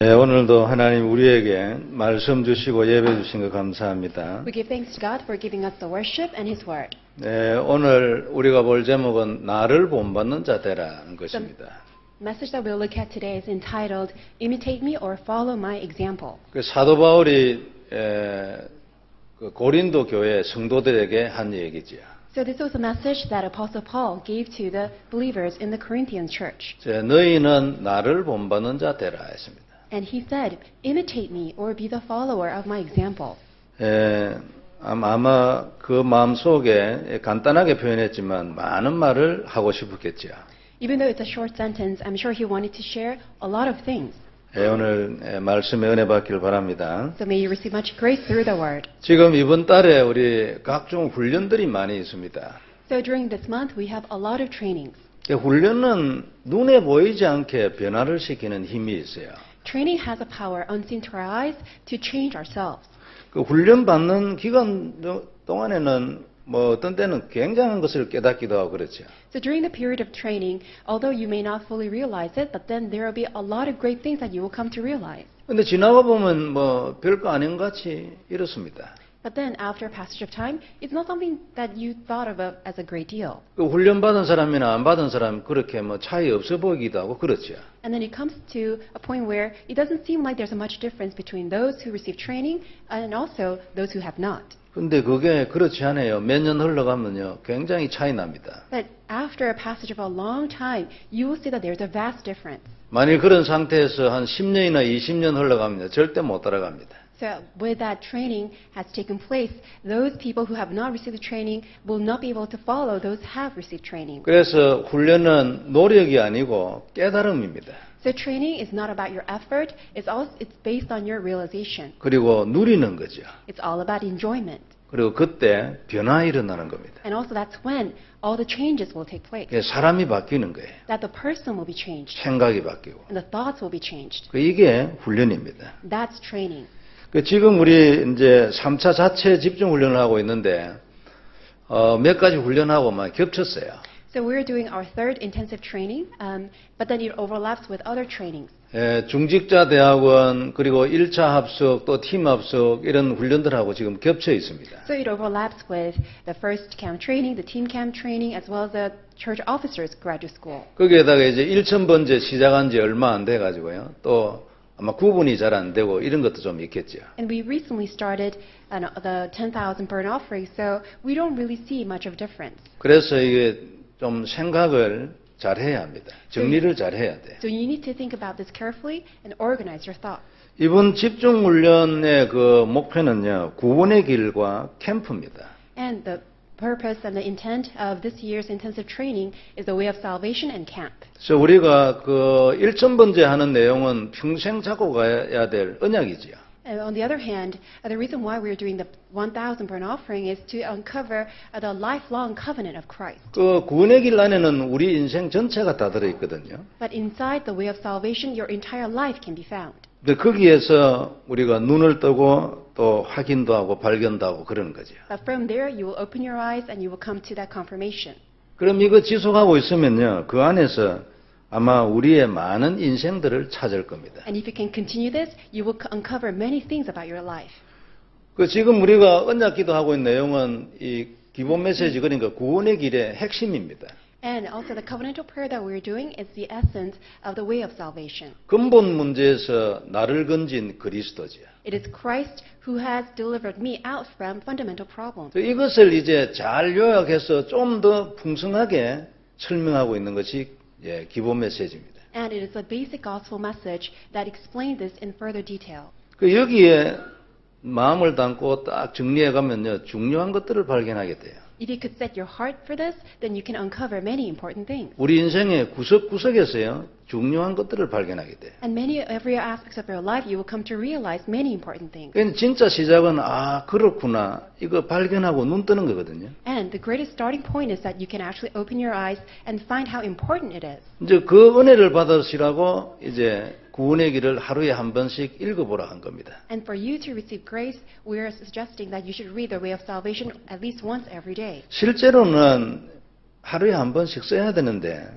네, 오늘도 하나님 우리에게 말씀 주시고 예배 주신 거 감사합니다. We give thanks to God for giving us the worship and His Word. 네, 오늘 우리가 볼 제목은 나를 본받는 자 되라는 것입니다. The message that we'll look at today is entitled Imitate Me or Follow My Example. 그 사도 바울이 그 고린도 교회 성도들에게 한 얘기지요. So this was a message that Apostle Paul gave to the believers in the Corinthian church. 너희는 나를 본받는 자 되라 했습니다. And he said, imitate me or be the follower of my example. 아마 그 마음속에 간단하게 표현했지만 많은 말을 하고 싶었겠지요. Even though it's a short sentence, I'm sure he wanted to share a lot of things. 오늘 말씀에 은혜 받기를 바랍니다. So may you receive much grace through the word. 지금 이번 달에 우리 각종 훈련들이 많이 있습니다. So during this month, we have a lot of trainings. 훈련은 눈에 보이지 않게 변화를 시키는 힘이 있어요. Training has a power unseen to our eyes to change ourselves. 그 훈련 받는 기간 동안에는 어떤 때는 굉장한 것을 깨닫기도 하고 그렇죠. So during the period of training, although you may not fully realize it, but then there will be a lot of great things that you will come to realize. 근데 지나가 보면 별거 아닌 것 같이 이렇습니다. But then after a passage of time, it's not something that you thought of as a great deal. 그 훈련 받은 사람이나 안 받은 사람 그렇게 차이 없어 보이기도 하고 그렇죠. And then it comes to a point where it doesn't seem like there's much difference between those who receive training and also those who have not. 근데 그게 그렇지 않아요. 몇 년 흘러가면요, 굉장히 차이 납니다. But after a passage of a long time, you will see that there's a vast difference. 만일 그런 상태에서 한 10년이나 20년 흘러가면 절대 못 따라갑니다. So with that training has taken place, those people who have not received the training will not be able to follow those who have received training. 그래서 훈련은 노력이 아니고 깨달음입니다. So training is not about your effort, it's based on your realization. 그리고 누리는 거죠. It's all about enjoyment. 그리고 그때 변화 일어나는 겁니다. And also that's when all the changes will take place. 사람이 바뀌는 거예요. That the person will be changed. 생각이 바뀌고. And the thoughts will be changed. 이게 훈련입니다. That's training. 지금 우리 이제 3차 자체 집중 훈련을 하고 있는데 몇 가지 훈련하고 겹쳤어요. So we're doing our third intensive training, but then it overlaps with other trainings. 중직자 대학원 그리고 1차 합숙 또 팀 합숙 이런 훈련들하고 지금 겹쳐 있습니다. So it overlaps with the first camp training, the team camp training, as well as the church officers graduate school. 거기에다가 이제 1,000번째 시작한 지 얼마 안 돼 가지고요. 또 아마 구분이 잘 안 되고 이런 것도 좀 있겠죠. And we recently started the 10,000 burnt offering, so we don't really see much of difference. 그래서 이게 좀 생각을 잘 해야 합니다. 정리를 잘 해야 돼요. So you need to think about this carefully and organize your thoughts. 이번 집중 훈련의 그 목표는요, 구원의 길과 캠프입니다. And the purpose and the intent of this year's intensive training is the way of salvation and camp. 그래서 우리가 그 1,000번째 하는 내용은 평생 잡고 가야 될 언약이지요. And on the other hand, the reason why we're doing the 1,000 burnt offering is to uncover the lifelong covenant of Christ. 그 구원의 길 안에는 우리 인생 전체가 다 들어있거든요. But inside the way of salvation, your entire life can be found. 근데 거기에서 우리가 눈을 뜨고 또 확인도 하고 발견도 하고 그러는 거죠. But from there, you will open your eyes and you will come to that confirmation. 그럼 이거 지속하고 있으면요, 그 안에서 아마 우리의 많은 인생들을 찾을 겁니다. And if you can continue this, you will uncover many things about your life. 지금 우리가 언약 기도하고 있는 내용은 이 기본 메시지 그러니까 구원의 길의 핵심입니다. And also the covenantal prayer that we're doing is the essence of the way of salvation. 근본 문제에서 나를 건진 그리스도죠. It is Christ who has delivered me out from fundamental problems. 이것을 이제 잘 요약해서 좀 더 풍성하게 설명하고 있는 것이 기본 메시지입니다. And it is a basic gospel message that explains this in further detail. 여기에 마음을 담고 딱 정리해 가면요, 중요한 것들을 발견하게 돼요. If you could set your heart for this, then you can uncover many important things. 우리 인생의 구석구석에서요, 중요한 것들을 발견하게 돼요. And every aspects of your life, you will come to realize many important things. 그러니까 진짜 시작은 그렇구나 이거 발견하고 눈 뜨는 거거든요. And the greatest starting point is that you can actually open your eyes and find how important it is. 이제 그 은혜를 받으시라고 이제 구원의 길을 하루에 한 번씩 읽어보라 한 겁니다. And for you to receive grace, we are suggesting that you should read the way of salvation at least once every day. 실제로는 하루에 한 번씩 써야 되는데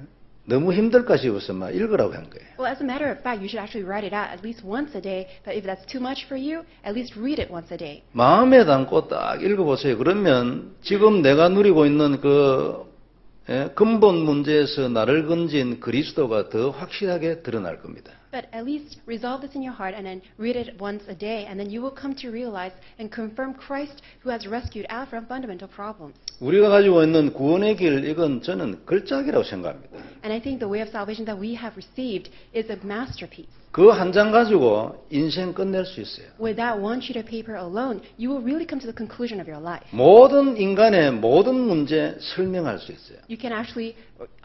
너무 힘들까 싶어서 막 읽으라고 한 거예요. Well, as a matter of fact, you should actually write it out at least once a day. But if that's too much for you, at least read it once a day. 마음에 담고 딱 읽어보세요. 그러면 지금 내가 누리고 있는 그 근본 문제에서 나를 건진 그리스도가 더 확실하게 드러날 겁니다. But at least resolve this in your heart and then read it once a day, and then you will come to realize and confirm Christ who has rescued out from fundamental problems. 우리가 가지고 있는 구원의 길, 이건 저는 걸작이라고 생각합니다. And I think the way of salvation that we have received is a masterpiece. 그 한 장 가지고 인생 끝낼 수 있어요. With that one sheet of paper alone, you will really come to the conclusion of your life. 모든 인간의 모든 문제 설명할 수 있어요. You can actually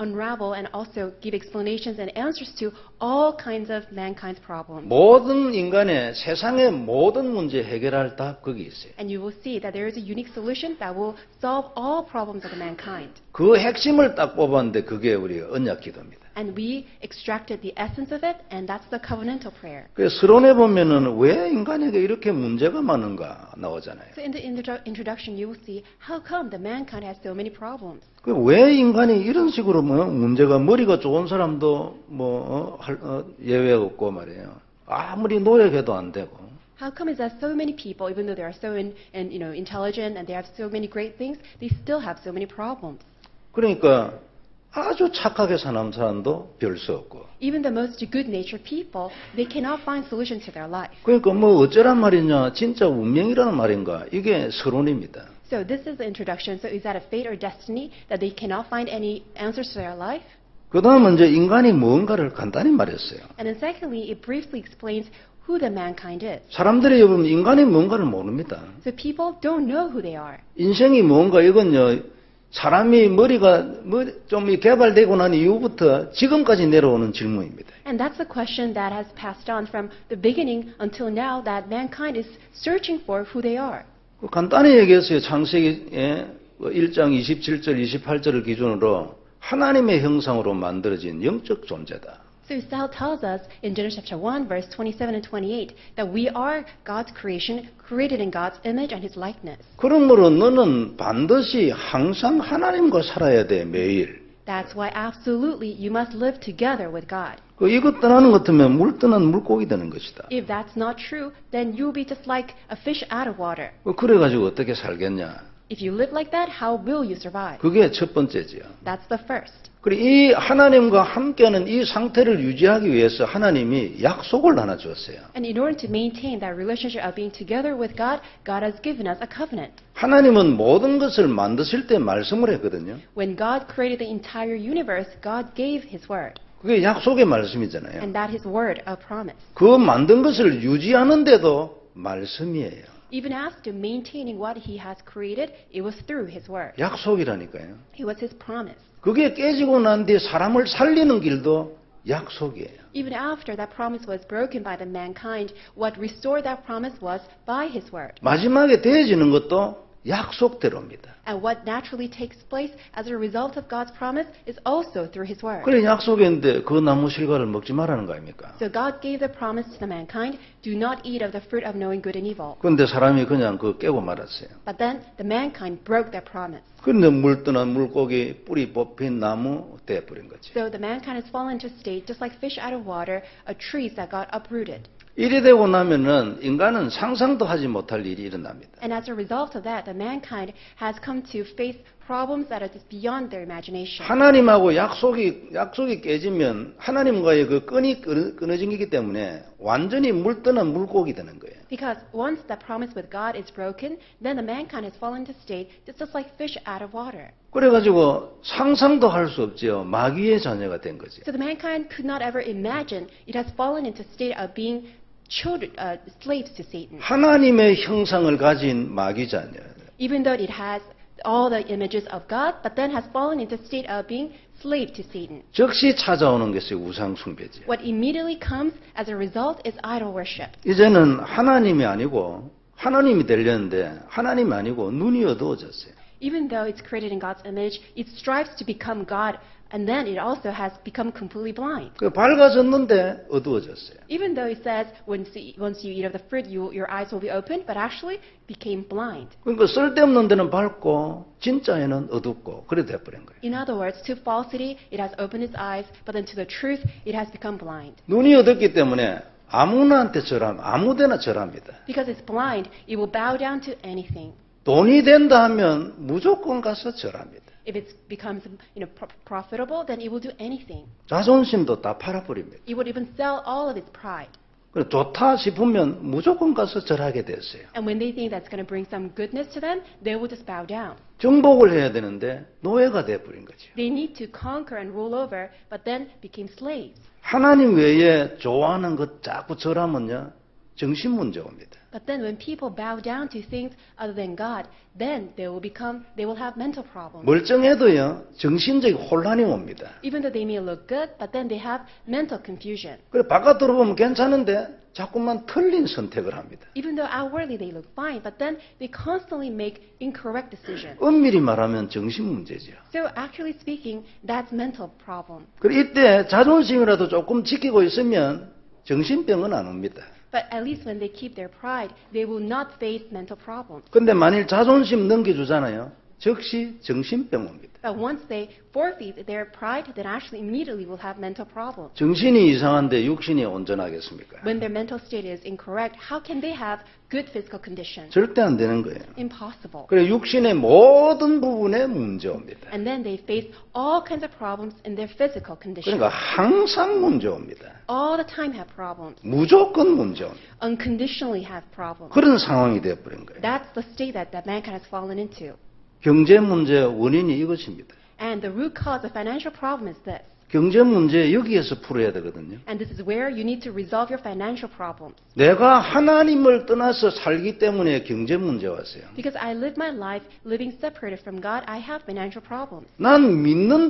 unravel and also give explanations and answers to all kinds of mankind's problems. 모든 인간의 세상의 모든 문제 해결할 답 거기 있어요. And you will see that there is a unique solution that will solve all problems of mankind. 그 핵심을 딱 뽑았는데 그게 우리 언약 기도입니다. And we extracted the essence of it, and that's the covenantal prayer. 그래서 서론에 보면은 왜 인간에게 이렇게 문제가 많은가 나오잖아요. So in the introduction, you will see how come the mankind has so many problems. 그 왜 인간이 이런 식으로 문제가 머리가 좋은 사람도 예외 없고 말이에요. 아무리 노력해도 안 되고. How come is that so many people, even though they are so intelligent and they have so many great things, they still have so many problems? 그러니까 아주 착하게 사는 사람도 별 수 없고. Even the most good-natured people, they cannot find solutions to their life. 그러니까 어쩌란 말이냐, 진짜 운명이라는 말인가, 이게 서론입니다. So this is the introduction. So is that a fate or destiny that they cannot find any answers to their life? 그 다음은 이제 인간이 뭔가를 간단히 말했어요. And then secondly, it briefly explains who the mankind is. 사람들이 여러분 인간이 뭔가를 모릅니다. So people don't know who they are. 인생이 뭔가 이건요, 사람이 머리가 좀 개발되고 난 이후부터 지금까지 내려오는 질문입니다. And that's the question that has passed on from the beginning until now, that mankind is searching for who they are. 간단히 얘기했어요. 창세기 1장 27절, 28절을 기준으로 하나님의 형상으로 만들어진 영적 존재다. So Saul tells us in Genesis chapter 1, verse 27 and 28, that we are God's creation, created in God's image and His likeness. 그러므로 너는 반드시 항상 하나님과 살아야 돼, 매일. That's why absolutely you must live together with God. 이것 떠나는 것 같으면 물 떠난 물고기 되는 것이다. If that's not true, then you'll be just like a fish out of water. 그래가지고 어떻게 살겠냐? If you live like that, how will you survive? 그게 첫 번째지요. That's the first. 그리고 이 하나님과 함께하는 이 상태를 유지하기 위해서 하나님이 약속을 하나 주었어요. And in order to maintain that relationship of being together with God, God has given us a covenant. 하나님은 모든 것을 만드실 때 말씀을 했거든요. When God created the entire universe, God gave His word. 그게 약속의 말씀이잖아요. And that His word, a promise. 그 만든 것을 유지하는데도 말씀이에요. Even as to maintaining what He has created, it was through His word. 약속이라니까요. It was His promise. 그게 깨지고 난 뒤에 사람을 살리는 길도 약속이에요. Even after that promise was broken by the mankind, what restored that promise was by His word. 마지막에 되어지는 것도 약속대로입니다. And what naturally takes place as a result of God's promise is also through His word. 그래 약속인데 그 나무 실과를 먹지 말라는 거 아닙니까? So God gave the promise to the mankind, do not eat of the fruit of knowing good and evil. 그런데 사람이 그냥 그 깨고 말았어요. But then the mankind broke that promise. 그런데 물 떠난 물고기 뿌리 뽑힌 나무 떼버린 거지. So the mankind has fallen into a state just like fish out of water, trees that got uprooted. 이리 되고 나면은 인간은 상상도 하지 못할 일이 일어납니다. And as a result of that, the mankind has come to face problems that are just beyond their imagination. 하나님하고 약속이 깨지면 하나님과의 그 끈이 끊어진 거기 때문에 완전히 물 떠난 물고기 되는 거예요. Because once that promise with God is broken, then the mankind has fallen into state just like fish out of water. 그래가지고 상상도 할 수 없죠. 마귀의 자녀가 된 거지. So the mankind could not ever imagine it has fallen into state of being children, slaves to Satan. 하나님의 형상을 가진 마귀 자녀. Even though it has all the images of God, but then has fallen into state of being slave to Satan. 즉시 찾아오는 것이 우상 숭배지. What immediately comes as a result is idol worship. 이제는 하나님이 아니고 하나님이 되려는데 하나님이 아니고 눈이 어두워졌어요. Even though it's created in God's image, it strives to become God, and then it also has become completely blind. 그 밝아졌는데 어두워졌어요. Even though it says once you eat of the fruit, your eyes will be opened, but actually became blind. 그러니까 쓸데없는 데는 밝고 진짜에는 어둡고 그래 돼버린 거예요. In other words, to falsity, it has opened its eyes, but then to the truth, it has become blind. 눈이 어둡기 때문에 아무나한테 아무데나 절합니다. Because it's blind, it will bow down to anything. 돈이 된다 하면 무조건 가서 절합니다. If it becomes profitable, then it will do anything. 자존심도 다 팔아버립니다. It would even sell all of its pride. 그래, 좋다 싶으면 무조건 가서 절하게 됐어요. And when they think that's going to bring some goodness to them, they will just bow down. 정복을 해야 되는데 노예가 돼버린 거죠. They need to conquer and rule over, but then became slaves. 하나님 외에 좋아하는 것 자꾸 절하면요 정신 문제 옵니다. But then when people bow down to things other than God, then they will have mental problems. 멀쩡해도요 정신적 혼란이 옵니다. Even though they may look good, but then they have mental confusion. 그래 바깥으로 보면 괜찮은데 자꾸만 틀린 선택을 합니다. Even though outwardly they look fine, but then they constantly make incorrect decisions. 엄밀히 말하면 정신 문제죠. So actually speaking, that's mental problem. 그래 이때 자존심이라도 조금 지키고 있으면 정신병은 안 옵니다. But at least when they keep their pride, they will not face mental problems. 근데 만일 자존심 넘겨주잖아요. 즉시 정신병 옵니다. But once they forfeit their pride, then actually immediately will have mental problems. 정신이 이상한데 육신이 온전하겠습니까? When their mental state is incorrect, how can they have good physical condition? 절대 안 되는 거예요. Impossible. 그래 육신의 모든 부분에 문제 옵니다. And then they face all kinds of problems in their physical condition. 그러니까 항상 문제 옵니다. All the time have problems. 무조건 문제 옵니다. Unconditionally have problems. 그런 상황이 되어버린 거예요. That's the state that mankind has fallen into. 경제 문제의 원인이 이것입니다. And the root cause of financial problem is this. 경제 문제 여기에서 풀어야 되거든요. And this is where you need to resolve your financial problems. 내가 하나님을 떠나서 살기 때문에 경제 문제 왔어요. Because I live my life living separated from God, I have financial problems. 난 믿는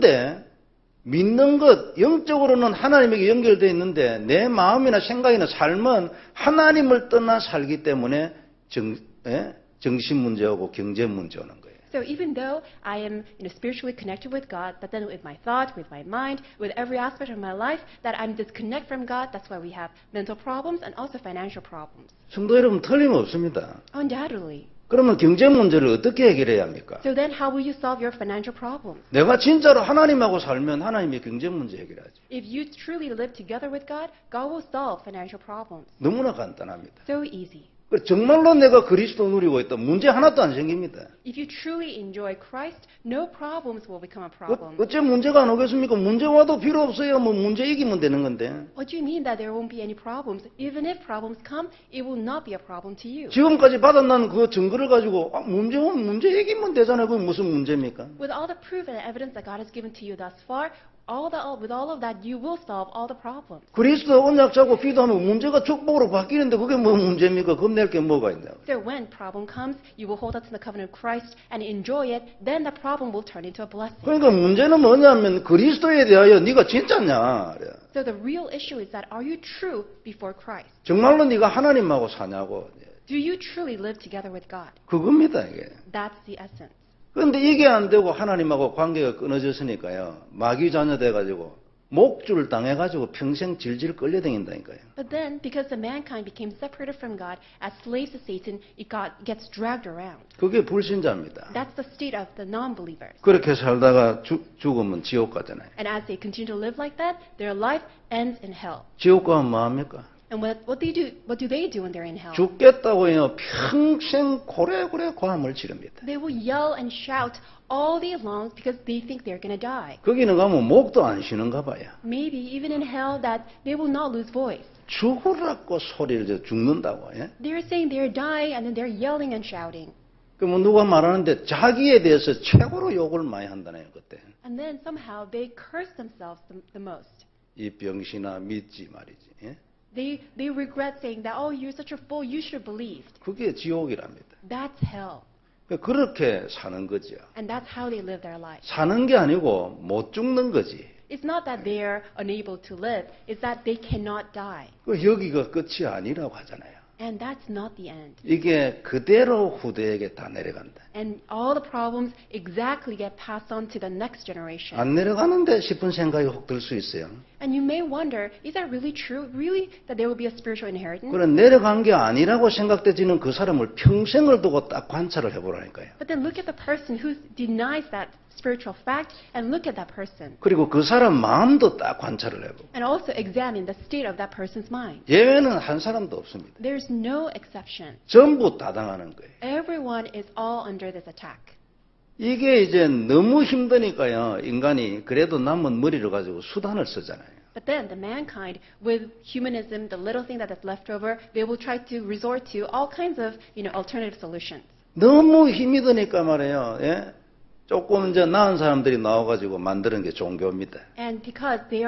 것 영적으로는 하나님에게 연결되어 있는데 내 마음이나 생각이나 삶은 하나님을 떠나 살기 때문에 정신 문제하고 경제 문제 오는 거예요. So even though I am spiritually connected with God, but then with my thought, with my mind, with every aspect of my life, that I'm disconnected from God, that's why we have mental problems and also financial problems. 성도 여러분 틀림없습니다. Undoubtedly. 그러면 경제 문제를 어떻게 해결해야 합니까? So then how will you solve your financial problems? 내가 진짜로 하나님하고 살면 하나님이 경제 문제 해결하죠. If you truly live together with God, God will solve financial problems. 너무나 간단합니다. So easy. 정말로 내가 그리스도 누리고 있다. 문제 하나도 안 생깁니다. If you truly enjoy Christ, no problems will become a problem. 어째 문제가 안 오겠습니까? 문제 와도 필요 없어요. 뭐 문제 이기면 되는 건데. What do you mean that there won't be any problems? Even if problems come, it will not be a problem to you. 지금까지 받아난 그 증거를 가지고 문제 오면 문제 이기면 되잖아요. 그게 무슨 문제입니까? With all the proof and evidence that God has given to you thus far, with all of that, you will solve all the problems. 그리스도 언약 잡고 기도하면 문제가 축복으로 바뀌는데 그게 뭐 문제입니까? 겁낼 게 뭐가 있나요? So when problem comes, you will hold on to the covenant of Christ and enjoy it, then the problem will turn into a blessing. 그러니까 문제는 뭐냐면 그리스도에 대하여 네가 진짜냐? So the real issue is that are you true before Christ? 정말로 네가 하나님하고 사냐고. Do you truly live together with God? 그겁니다 이게. That's the essence. 그런데 이게 안 되고 하나님하고 관계가 끊어졌으니까요. 마귀 자녀 돼가지고 목줄 당해가지고 평생 질질 끌려다닌다니까요. But then, because the mankind became separated from God as slaves to Satan, it gets dragged around. 그게 불신자입니다. That's the state of the non-believers. 그렇게 살다가 죽으면 지옥 가잖아요. And as they continue to live like that, their life ends in hell. 지옥 가면 뭐합니까? And what do they do when they're in hell? 죽겠다고요. 평생 고래고래 고함을 지릅니다. They will yell and shout all day long because they think they're going to die. 거기는 가면 목도 안 쉬는가 봐요. Maybe even in hell that they will not lose voice. 죽으라고 소리를 죽는다고. 예? They're saying they're dying and then they're yelling and shouting. 그러면 누가 말하는데 자기에 대해서 최고로 욕을 많이 한다네요. 그때. And then somehow they curse themselves the most. 이 병신아 믿지 말이지. 예? They regret saying that, oh, you're such a fool, you should have believed. 그게 지옥이랍니다. That's hell. 그렇게 사는 거죠. And that's how they live their life. 사는 게 아니고 못 죽는 거지. It's not that they're unable to live, it's that they cannot die. 여기가 끝이 아니라고 하잖아요. And that's not the end. 이게 그대로 후대에게 다 내려간다. And all the problems exactly get passed on to the next generation. 안 내려가는데 싶은 생각이 혹 들 수 있어요. And you may wonder, is that really true? Really that there will be a spiritual inheritance? 그런 내려간 게 아니라고 생각되지는 그 사람을 평생을 두고 딱 관찰을 해보라니까요. But then look at the person who denies that spiritual fact and look at that person. 그리고 그 사람 마음도 딱 관찰을 해보고. And also examine the state of that person's mind. 예외는 한 사람도 없습니다. There's no exception. 전부 다 당하는 거예요. Everyone is all under this attack. 이게 이제 너무 힘드니까요. 인간이 그래도 남은 머리를 가지고 수단을 쓰잖아요. But then the mankind, with humanism, the little thing that is left over, they will try to resort to all kinds of, alternative solutions. 너무 힘이 드니까 말이에요. 예? 조금 이제 나은 사람들이 나와가지고 만드는 게 종교입니다. And because they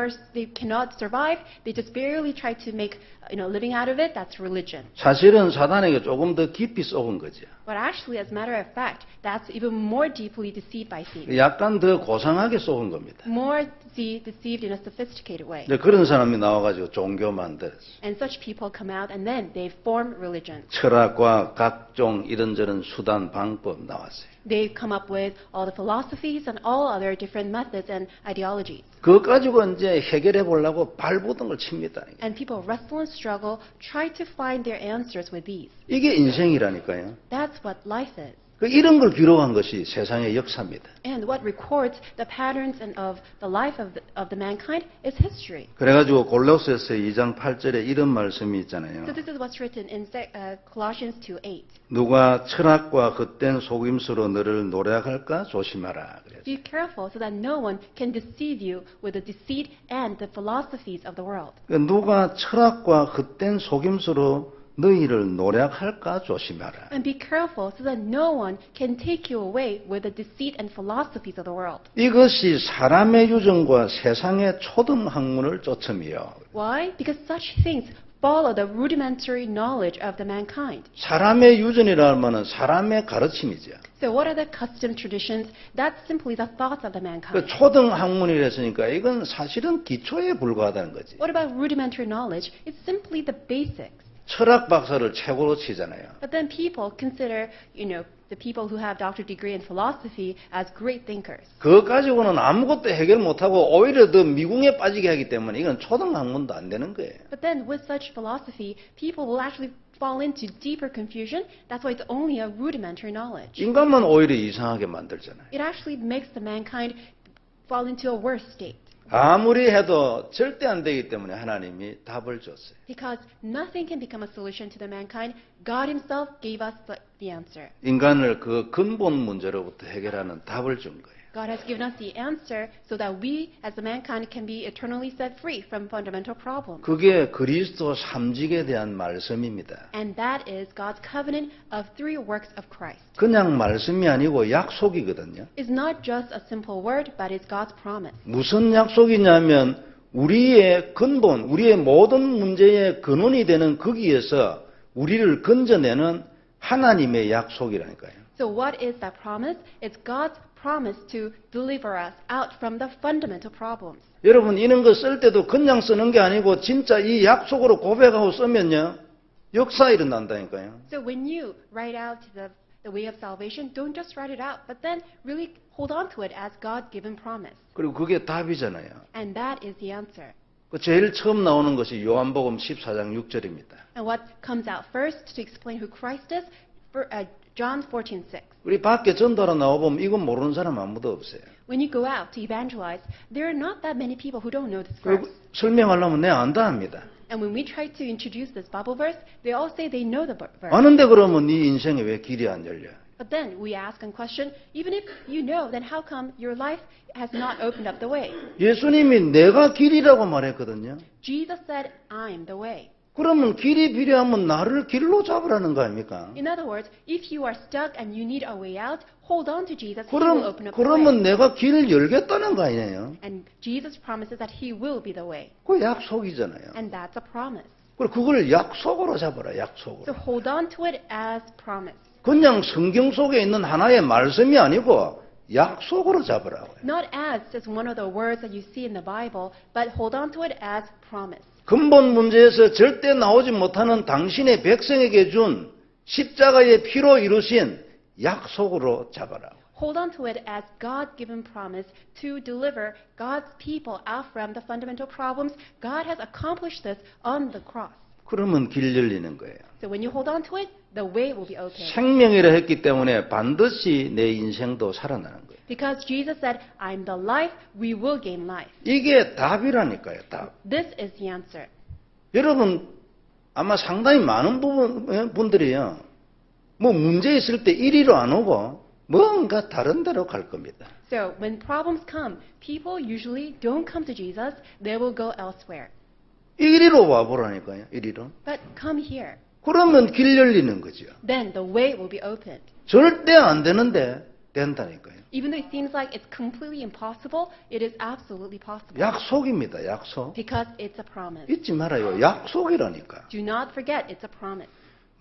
cannot survive, they just barely try to make, living out of it. That's religion. 사실은 사단에게 조금 더 깊이 썩은 거죠. But actually, as a matter of fact, that's even more deeply deceived by Satan. 약간 더 고상하게 썩은 겁니다. More deceived in a sophisticated way. 이제 그런 사람이 나와가지고 종교 만들었어요. And such people come out and then they form religion. 철학과 각종 이런저런 수단 방법 나왔어요. They've come up with all the philosophies and all other different methods and ideologies. 그거 가지고 이제 해결해 보려고 발부둥을 칩니다. And people wrestle and struggle, try to find their answers with these. 이게 인생이라니까요. That's what life is. 이런 걸 기록한 것이 세상의 역사입니다. And what records the patterns of the life of the mankind is history. 그래가지고 골로새서 2장 8절에 이런 말씀이 있잖아요. So this is what's written in Colossians 2:8. 누가 철학과 헛된 속임수로 너를 노략할까 조심하라. 그래서. Be careful so that no one can deceive you with the deceit and the philosophies of the world. 누가 철학과 헛된 속임수로 너희를 노략할까 조심하라. And be careful so that no one can take you away with the deceit and philosophies of the world. 이것이 사람의 유전과 세상의 초등 학문을 쫓음이요. Why? Because such things follow the rudimentary knowledge of the mankind. 사람의 유전이라 하면 사람의 가르침이죠. So what are the custom traditions? That's simply the thoughts of the 그 mankind. 초등 학문이랬으니까 이건 사실은 기초에 불과하다는 거지. What about rudimentary knowledge? It's simply the basics. 철학 박사를 최고로 치잖아요. But then people consider, the people who have doctorate degree in philosophy as great thinkers. 그거 가지고는 아무것도 해결 못하고 오히려 더 미궁에 빠지게 하기 때문에 이건 초등 학문도 안 되는 거예요. But then with such philosophy, people will actually fall into deeper confusion. That's why it's only a rudimentary knowledge. 인간만 오히려 이상하게 만들잖아요. It actually makes the mankind fall into a worse state. 아무리 해도 절대 안 되기 때문에 하나님이 답을 줬어요. Because nothing can become a solution to the mankind. God himself gave us the answer. 인간을 그 근본 문제로부터 해결하는 답을 준 거예요. God has given us the answer so that we, as the mankind, can be eternally set free from fundamental problems. 그게 그리스도 삼직에 대한 말씀입니다. And that is God's covenant of three works of Christ. 그냥 말씀이 아니고 약속이거든요. It's not just a simple word, but it's God's promise. 무슨 약속이냐면 우리의 근본, 우리의 모든 문제의 근원이 되는 거기에서 우리를 건져내는 하나님의 약속이라니까요. So what is that promise? It's God's promise to deliver us out from the fundamental problems. 여러분 이런 거 쓸 때도 그냥 쓰는 게 아니고 진짜 이 약속으로 고백하고 쓰면요. 역사 일어난다니까요. So when you write out the way of salvation, don't just write it out, but then really hold on to it as God-given promise. 그리고 그게 답이잖아요. And that is the answer. 그 제일 처음 나오는 것이 요한복음 14장 6절입니다. And what comes out first to explain who Christ is, John 14:6. 우리 밖에 전도하러 나와보면 이건 모르는 사람 아무도 없어요. When you go out to evangelize, there are not that many people who don't know this 그리고 verse. 설명하려면 내 안다 합니다. And when we try to introduce this Bible verse, they all say they know the verse. 아는데 그러면 네 인생에 왜 길이 안 열려? But then we ask and question, even if you know, then how come your life has not opened up the way? 예수님이 내가 길이라고 말했거든요. Jesus said, I am the way. 그러면 길이 필요하면 나를 길로 잡으라는 거 아닙니까? In other words, if you are stuck and you need a way out, hold on to Jesus. He will open up the way. 그러면 내가 길 열겠다는 거 아니에요? And Jesus promises that He will be the way. 그 약속이잖아요. And that's a promise. 그리고 그걸 약속으로 잡아라, 약속으로. So hold on to it as promise. 그냥 성경 속에 있는 하나의 말씀이 아니고 약속으로 잡으라고요. Not as just one of the words that you see in the Bible, but hold on to it as promise. 근본 문제에서 절대 나오지 못하는 당신의 백성에게 준 십자가의 피로 이루신 약속으로 잡아라. Hold on to it as God-given promise to deliver God's people out from the fundamental problems. God has accomplished this on the cross. 그러면 길 열리는 거예요. So when you hold on to it, the way will be open. 생명이라 했기 때문에 반드시 내 인생도 살아나는 거예요. Because Jesus said, I'm the life, we will gain life. 이게 답이라니까요, 답. This is the answer. 여러분, 아마 상당히 많은 분들이요, 뭐 문제 있을 때 이리로 안 오고 뭔가 다른 데로 갈 겁니다. So when problems come, people usually don't come to Jesus, they will go elsewhere. 이리로 와보라니까요, 이리로. But come here. 그러면 길 열리는 거죠. Then the way will be opened. 절대 안 되는데 된다니까요. Even though it seems like it's completely impossible, it is absolutely possible. 약속입니다, 약속. Because it's a promise. 잊지 말아요, 약속이라니까. Do not forget it's a promise.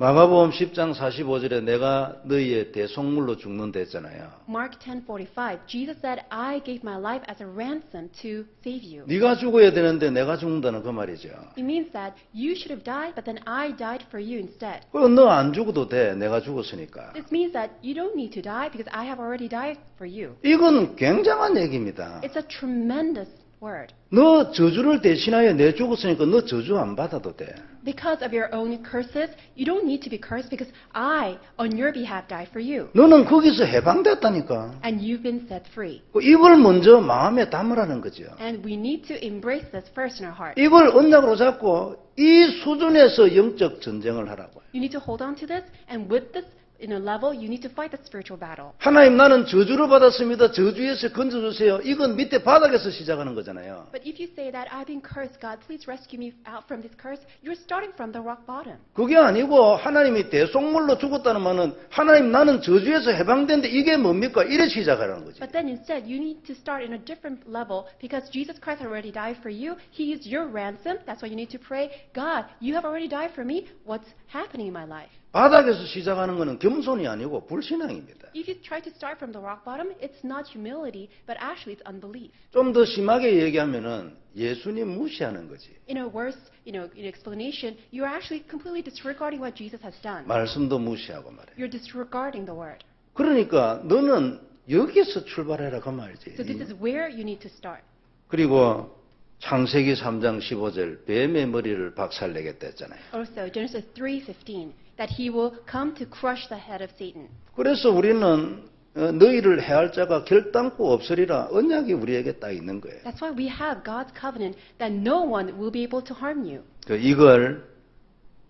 마가복음 10장 45절에 내가 너희의 대속물로 죽는다 했잖아요. Mark 10:45, Jesus said, I gave my life as a ransom to save you. 네가 죽어야 되는데 내가 죽는다는 그 말이죠. It means that you should have died, but then I died for you instead. 너 안 죽어도 돼, 내가 죽었으니까. This means that you don't need to die because I have already died for you. 이건 굉장한 얘기입니다. It's a tremendous word. 너 저주를 대신하여 내 죽었으니까 너 저주 안 받아도 돼. Because of your own curses, you don't need to be cursed because I, on your behalf, died for you. 너는 거기서 해방됐다니까. And you've been set free. 이걸 먼저 마음에 담으라는 거죠. And we need to embrace this first in our heart. 이걸 언약으로 잡고 이 수준에서 영적 전쟁을 하라고요. You need to hold on to this, and with this in a level, you need to fight the spiritual battle. 하나님 나는 저주를 받았습니다. 저주에서 건져주세요. 이건 밑에 바닥에서 시작하는 거잖아요. But if you say that I've been cursed, God, please rescue me out from this curse, you're starting from the rock bottom. 그게 아니고 하나님이 대속물로 죽었다는 말은 하나님 나는 저주에서 해방된데 이게 뭡니까? 이래 시작하라는 거지. But then instead, you need to start in a different level because Jesus Christ already died for you. He is your ransom. That's why you need to pray, God, you have already died for me. What's happening in my life? 바닥에서 시작하는 것은 겸손이 아니고 불신앙입니다. If you try to start from the rock bottom, it's not humility, but actually it's unbelief. 좀 더 심하게 얘기하면은 예수님 무시하는 거지. In a worse, in explanation, you're actually completely disregarding what Jesus has done. 말씀도 무시하고 말이에요. You're disregarding the word. 그러니까 너는 여기서 출발해라 그 말이지. So this is where you need to start. 그리고 창세기 3장 15절 뱀의 머리를 박살내겠다 했잖아요. Also, Genesis 3:15, that he will come to crush the head of Satan. 그래서 우리는 너희를 해할 자가 결단코 없으리라 언약이 우리에게 딱 있는 거예요. That's why we have God's covenant that no one will be able to harm you. 이걸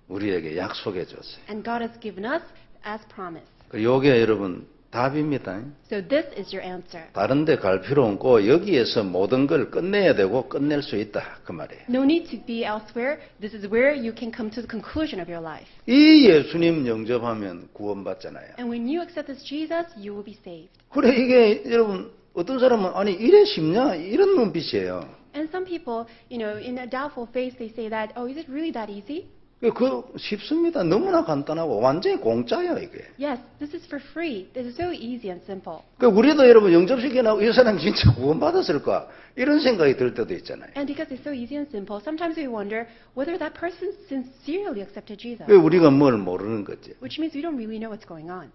우리에게 약속해 줬어요. And God has given us as promise. 요게 여러분 답입니다. So this is your answer. 다른 데 갈 필요 없고 여기에서 모든 걸 끝내야 되고 끝낼 수 있다 그 말이에요. No need to be elsewhere. This is where you can come to the conclusion of your life. 이 예수님 영접하면 구원받잖아요. And when you accept this Jesus, you will be saved. 그래 이게 여러분 어떤 사람은 아니 이래 쉽냐 이런 눈빛이에요. And some people, in a doubtful faith, they say that, oh, is it really that easy? 그 쉽습니다. 너무나 간단하고 완전히 공짜예요 이게. Yes, this is for free. This is so easy and simple. 우리도 여러분 영접시켜나고 이 사람 진짜 구원받았을까 이런 생각이 들 때도 있잖아요. And because it's so easy and simple, sometimes we wonder whether that person sincerely accepted Jesus. 왜 우리가 뭘 모르는 거지? Which means we don't really know what's going on.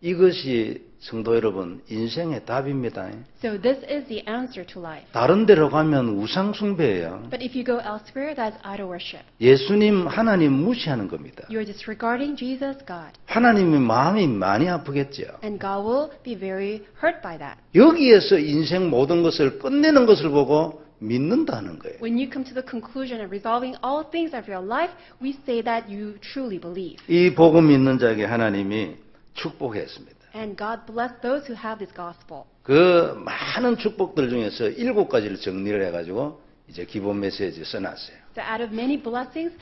이것이 성도 여러분 인생의 답입니다. So this is the answer to life. 다른 데로 가면 우상 숭배예요. But if you go elsewhere, that's idol worship. 예수님 하나님 무시하는 겁니다. You're disregarding Jesus, God. 하나님이 마음이 많이 아프겠죠. And God will be very hurt by that. 여기에서 인생 모든 것을 끝내는 것을 보고 믿는다는 거예요. When you come to the conclusion of resolving all things of your life, we say that you truly believe. 이 복음 믿는 자에게 하나님이 축복했습니다. And God bless those who have this gospel. 그 많은 축복들 중에서 7가지를 정리를 해가지고 이제 기본 메시지 써놨어요. So out of many blessings,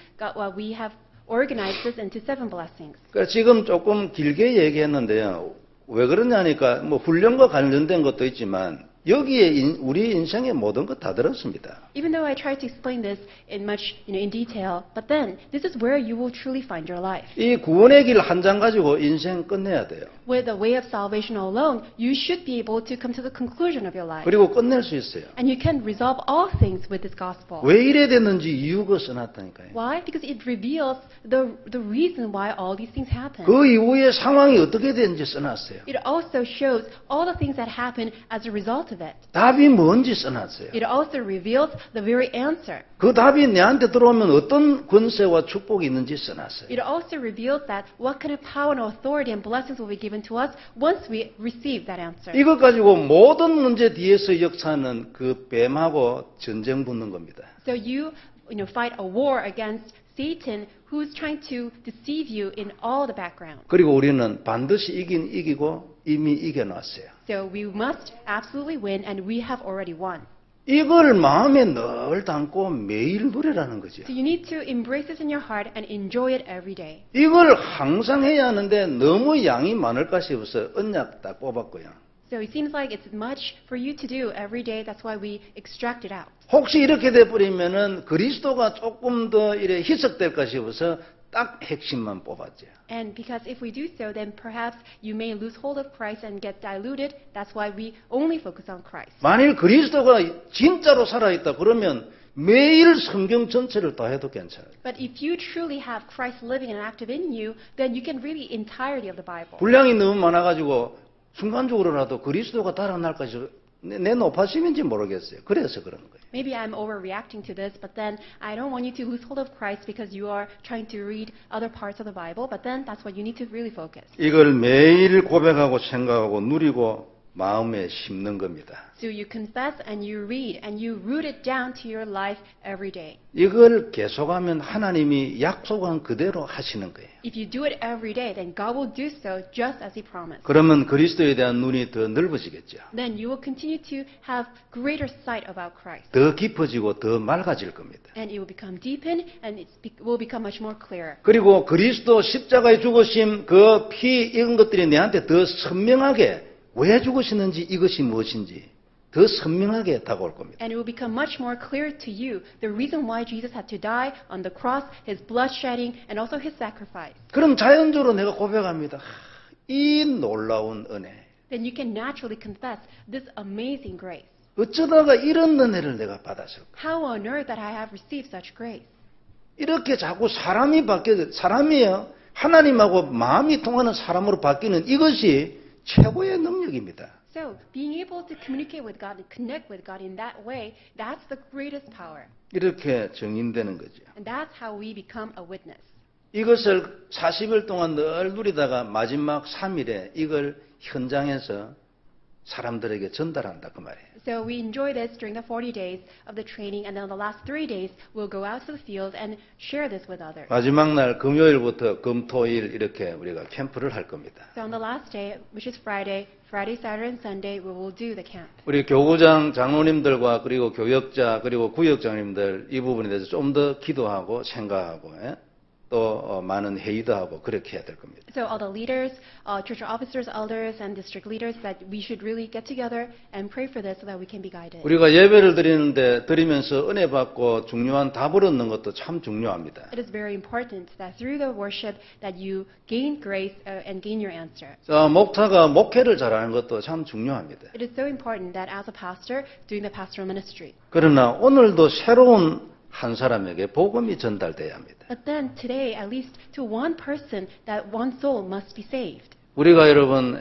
we have organized this into 7 blessings. 그러니까 지금 조금 길게 얘기했는데요. 왜 그러냐니까 뭐 훈련과 관련된 것도 있지만 여기에 우리 인생의 모든 것 다 들었습니다. Even though I tried to explain this in much, in detail, but then this is where you will truly find your life. 이 구원의 길 한 장 가지고 인생 끝내야 돼요. With the way of salvation alone, you should be able to come to the conclusion of your life. 그리고 끝낼 수 있어요. And you can resolve all things with this gospel. 왜 이래 됐는지 이유가 써놨다니까요. Why? Because it reveals the reason why all these things happen. 그 이후에 상황이 어떻게 되는지 써놨어요. It also shows all the things that happen as a result of it. 답이 뭔지 써놨어요. It also reveals the very answer. 그 답이 내한테 들어오면 어떤 권세와 축복이 있는지 써놨어요. It also reveals that what kind of power and authority and blessings will be given to us once we receive that answer. 이것 가지고 모든 문제 뒤에서 역사하는 그 뱀하고 전쟁 붙는 겁니다. So you fight a war against Satan, who's trying to deceive you in all the background. 그리고 우리는 반드시 이기고 이미 이겨놨어요. So we must absolutely win, and we have already won. 이걸 마음에 늘 담고 매일 누리라는 거죠. So you need to embrace this in your heart and enjoy it every day. 이걸 항상 해야 하는데 너무 양이 많을까 싶어서 언약 딱 뽑았고요. So it seems like it's much for you to do every day. That's why we extract it out. 혹시 이렇게 돼버리면은 그리스도가 조금 더 이래 희석될까 싶어서 딱 핵심만 뽑았죠. And because if we do so, then perhaps you may lose hold of Christ and get diluted. That's why we only focus on Christ. 만일 그리스도가 진짜로 살아있다 그러면 매일 성경 전체를 다 해도 괜찮아요. But if you truly have Christ living and active in you, then you can read the entirety of the Bible. 분량이 너무 많아가지고 순간적으로라도 그리스도가 달아날까 싶어서 내 높아심인지 모르겠어요. 그래서 그런 거예요. Maybe I'm overreacting to this, but then I don't want you to lose hold of Christ because you are trying to read other parts of the Bible, but then that's what you need to really focus. 이걸 매일 고백하고 생각하고 누리고 마음에 심는 겁니다. So you confess and you read and you root it down to your life every day. 이걸 계속하면 하나님이 약속한 그대로 하시는 거예요. If you do it every day, then God will do so just as He promised. 그러면 그리스도에 대한 눈이 더 넓어지겠죠. Then you will continue to have greater sight about Christ. 더 깊어지고 더 맑아질 겁니다. And it will become deepened and it will become much more clearer. 그리고 그리스도 십자가에 죽으심 그 피 이런 것들이 내한테 더 선명하게 왜 죽으시는지 이것이 무엇인지 더 선명하게 다가올 겁니다. And it will become much more clear to you the reason why Jesus had to die on the cross, His blood shedding, and also His sacrifice. 그럼 자연적으로 내가 고백합니다. 이 놀라운 은혜. Then you can naturally confess this amazing grace. 어쩌다가 이런 은혜를 내가 받았을까? How on earth that I have received such grace? 이렇게 자꾸 사람이요. 하나님하고 마음이 통하는 사람으로 바뀌는 이것이 최고의 능력입니다. So, being able to communicate with God and connect with God in that way, that's the greatest power. 이렇게 정인되는 거죠. And that's how we become a witness. 이것을 40일 동안 늘 누리다가 마지막 3일에 이걸 현장에서 사람들에게 전달한다 그 말이에요. So we enjoy this during the 40 days of the training, and then the last 3 days we'll go out to the field and share this with others. 마지막 날 금요일부터 금토일 이렇게 우리가 캠프를 할 겁니다. So on the last day, which is Friday, Saturday, and Sunday, we will do the camp. 우리 교구장 장로님들과 그리고 교역자 그리고 구역장님들 이 부분에 대해서 좀 더 기도하고 생각하고 또 많은 회의도 하고 그렇게 해야 될 겁니다. So all the leaders, church officers, elders, and district leaders, that we should really get together and pray for this so that we can be guided. 우리가 예배를 드리면서 은혜 받고 중요한 답을 얻는 것도 참 중요합니다. It is very important that through the worship that you gain grace and gain your answer. 자, 목사가 목회를 잘하는 것도 참 중요합니다. It is so important that as a pastor, doing the pastoral ministry. 그러나 오늘도 새로운 한 사람에게 복음이 전달돼야 합니다. But then today, at least to one person, that one soul must be saved. 우리가 여러분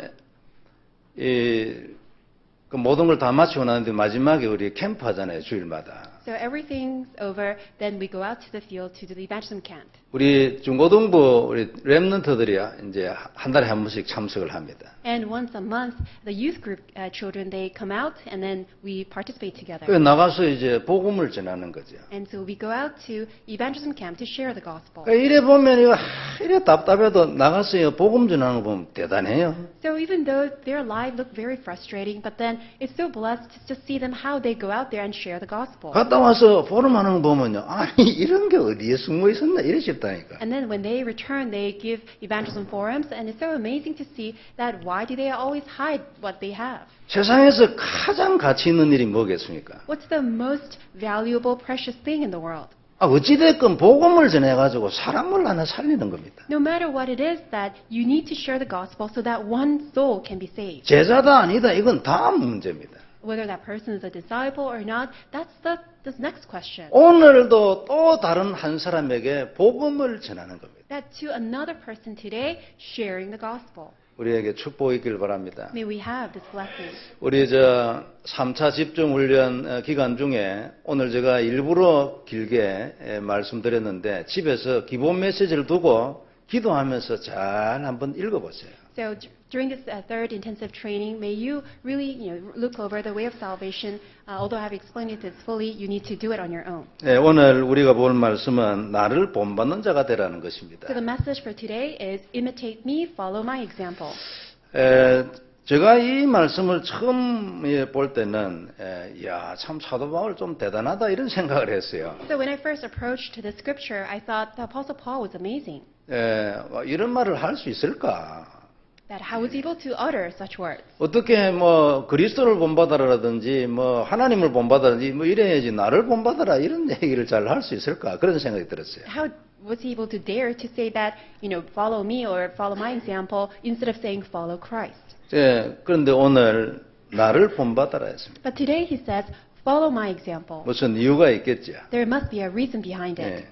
그 모든 걸 다 마치고 나는데 마지막에 우리 캠프 하잖아요, 주일마다. So everything's over, then we go out to the field to do the evangelism camp. 우리 중고등부 우리 렘넌트들이 이제 한 달에 한 번씩 참석을 합니다. And once a month, the youth group children, they come out and then we participate together. 그 나가서 이제 복음을 전하는 거죠. And so we go out to evangelism camp to share the gospel. 이래 보면 이거 이래 답답해도 나가서 복음 전하는 거 보면 대단해요. So even though their life looked very frustrating, but then it's so blessed to see them how they go out there and share the gospel. 갔다 와서 포럼하는 거 보면요. 아니 이런 게 어디에 숨어 있었나 이래 싶다니까. And then when they return, they give evangelism forums, and it's so amazing to see that why do they always hide what they have? 세상에서 가장 가치 있는 일이 뭐겠습니까? What's the most valuable, precious thing in the world? 어찌됐건 복음을 전해가지고 사람을 하나 살리는 겁니다. No matter what it is, that you need to share the gospel so that one soul can be saved. 제자다 아니다 이건 다음 문제입니다. Whether that person is a disciple or not, that's the next question. 오늘도 또 다른 한 사람에게 복음을 전하는 겁니다. That to another person today, sharing the gospel. 우리에게 축복이 있길 바랍니다. May we have this blessing. 우리 3차 집중훈련 기간 중에 오늘 제가 일부러 길게 말씀드렸는데 집에서 기본 메시지를 두고 기도하면서 잘 한번 읽어보세요. So during this third intensive training, may you really look over the way of salvation. Although I have explained it fully, you need to do it on your own. 네, 오늘 우리가 볼 말씀은 나를 본받는 자가 되라는 것입니다. So the message for today is imitate me, follow my example. 제가 이 말씀을 처음 볼 때는 참 사도 바울 좀 대단하다 이런 생각을 했어요. So when I first approached the scripture, I thought the Apostle Paul was amazing. 이런 말을 할 수 있을까? That how was he able to utter such words? 어떻게 그리스도를 본받아라든지 하나님을 본받아라든지 이래야지 나를 본받아라 이런 얘기를 잘 할 수 있을까? 그런 생각이 들었어요. How was he able to dare to say that, follow me or follow my example instead of saying follow Christ? 그런데 오늘 나를 본받아라 했습니다. But today he says, follow my example. 무슨 이유가 있겠죠. There must be a reason behind it.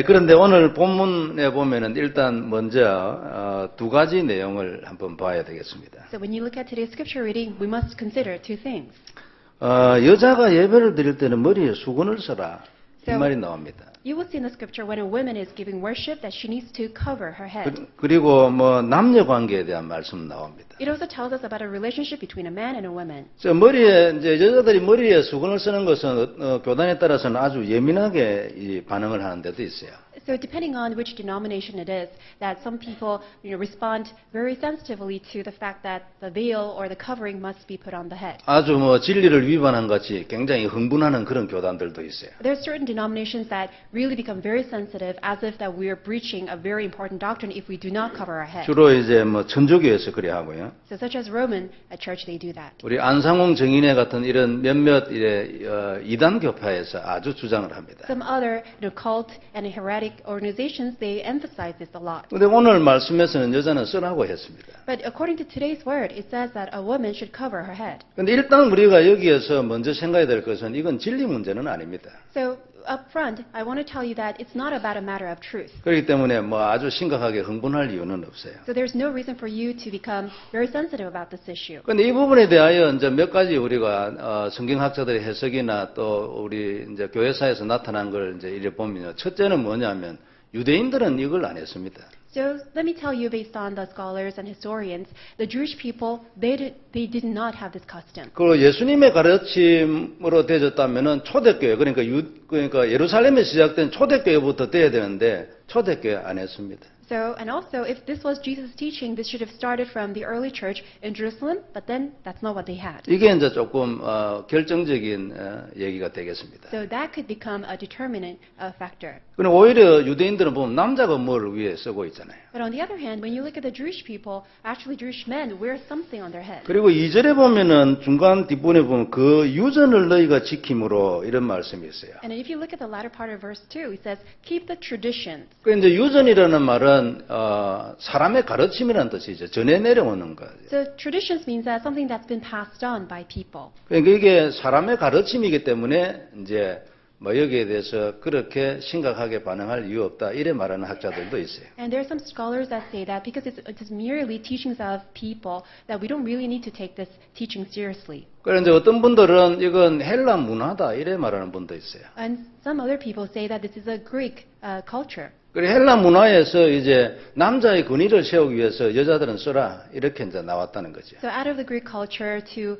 그런데 오늘 본문에 보면은 일단 먼저 두 가지 내용을 한번 봐야 되겠습니다. So when you look at today's scripture reading, we must consider two things. 여자가 예배를 드릴 때는 머리에 수건을 써라 이 말이 나옵니다. You will see in the scripture when a woman is giving worship that she needs to cover her head. 그리고 남녀 관계에 대한 말씀 나옵니다. It also tells us about a relationship between a man and a woman. 머리에 여자들이 머리에 수건을 쓰는 것은 교단에 따라서는 아주 예민하게 반응을 하는 데도 있어요. So depending on which denomination it is, that some people respond very sensitively to the fact that the veil or the covering must be put on the head. 아주 진리를 위반한 같이 굉장히 흥분하는 그런 교단들도 있어요. There are certain denominations that really become very sensitive, as if that we are breaching a very important doctrine if we do not cover our head. 주로 천주교에서 그래 하고요. So such as Roman church, they do that. 우리 안상홍 정인회 같은 이런 몇몇 이단 교파에서 아주 주장을 합니다. Some other cult and heretic organizations, they emphasize this a lot. 근데 오늘 말씀에서는 여자는 쓰라고 했습니다. But according to today's word, it says that a woman should cover her head. 근데 일단 우리가 여기에서 먼저 생각해야 될 것은 이건 진리 문제는 아닙니다. So up front, I want to tell you that it's not about a matter of truth. 그렇기 때문에 아주 심각하게 흥분할 이유는 없어요. So there's no reason for you to become very sensitive about this issue. 그런데 이 부분에 대하여 이제 몇 가지 우리가 성경학자들의 해석이나 또 우리 이제 교회사에서 나타난 걸 이제 이래 보면요. 첫째는 뭐냐면 유대인들은 이걸 안 했습니다. So let me tell you, based on the scholars and historians, the Jewish people, they did not have this custom. 그리고 예수님의 가르침으로 되어졌다면은 초대교회 그러니까 예루살렘에 시작된 초대교회부터 돼야 되는데 초대교회 안 했습니다. So, and also, if this was Jesus' teaching, this should have started from the early church in Jerusalem, but then that's not what they had. 이게 이제 조금 결정적인 얘기가 되겠습니다. So that could become a determinant factor. 그럼 오히려 유대인들은 보면 남자가 뭘 위에 쓰고 있잖아요. But on the other hand, when you look at the Jewish people, actually Jewish men wear something on their head. 그리고 2절에 보면은 중간 뒷부분에 보면 그 유전을 너희가 지킴으로 이런 말씀이 있어요. And if you look at the latter part of verse 2, it says, keep the traditions. 그 이제 유전이라는 말은 사람의 가르침이라는 뜻이죠. 전해 내려오는 거예요. So traditions means that something that's been passed on by people. 그러니까 이게 사람의 가르침이기 때문에 이제 여기에 대해서 그렇게 심각하게 반응할 이유 없다 이래 말하는 학자들도 있어요. And there are some scholars that say that because it is merely teachings of people, that we don't really need to take this teaching seriously. 그런데 어떤 분들은 이건 헬라 문화다 이래 말하는 분도 있어요. And some other people say that this is a Greek culture. 그래 헬라 문화에서 이제 남자의 권위를 세우기 위해서 여자들은 써라 이렇게 이제 나왔다는 거죠. So out of the Greek culture to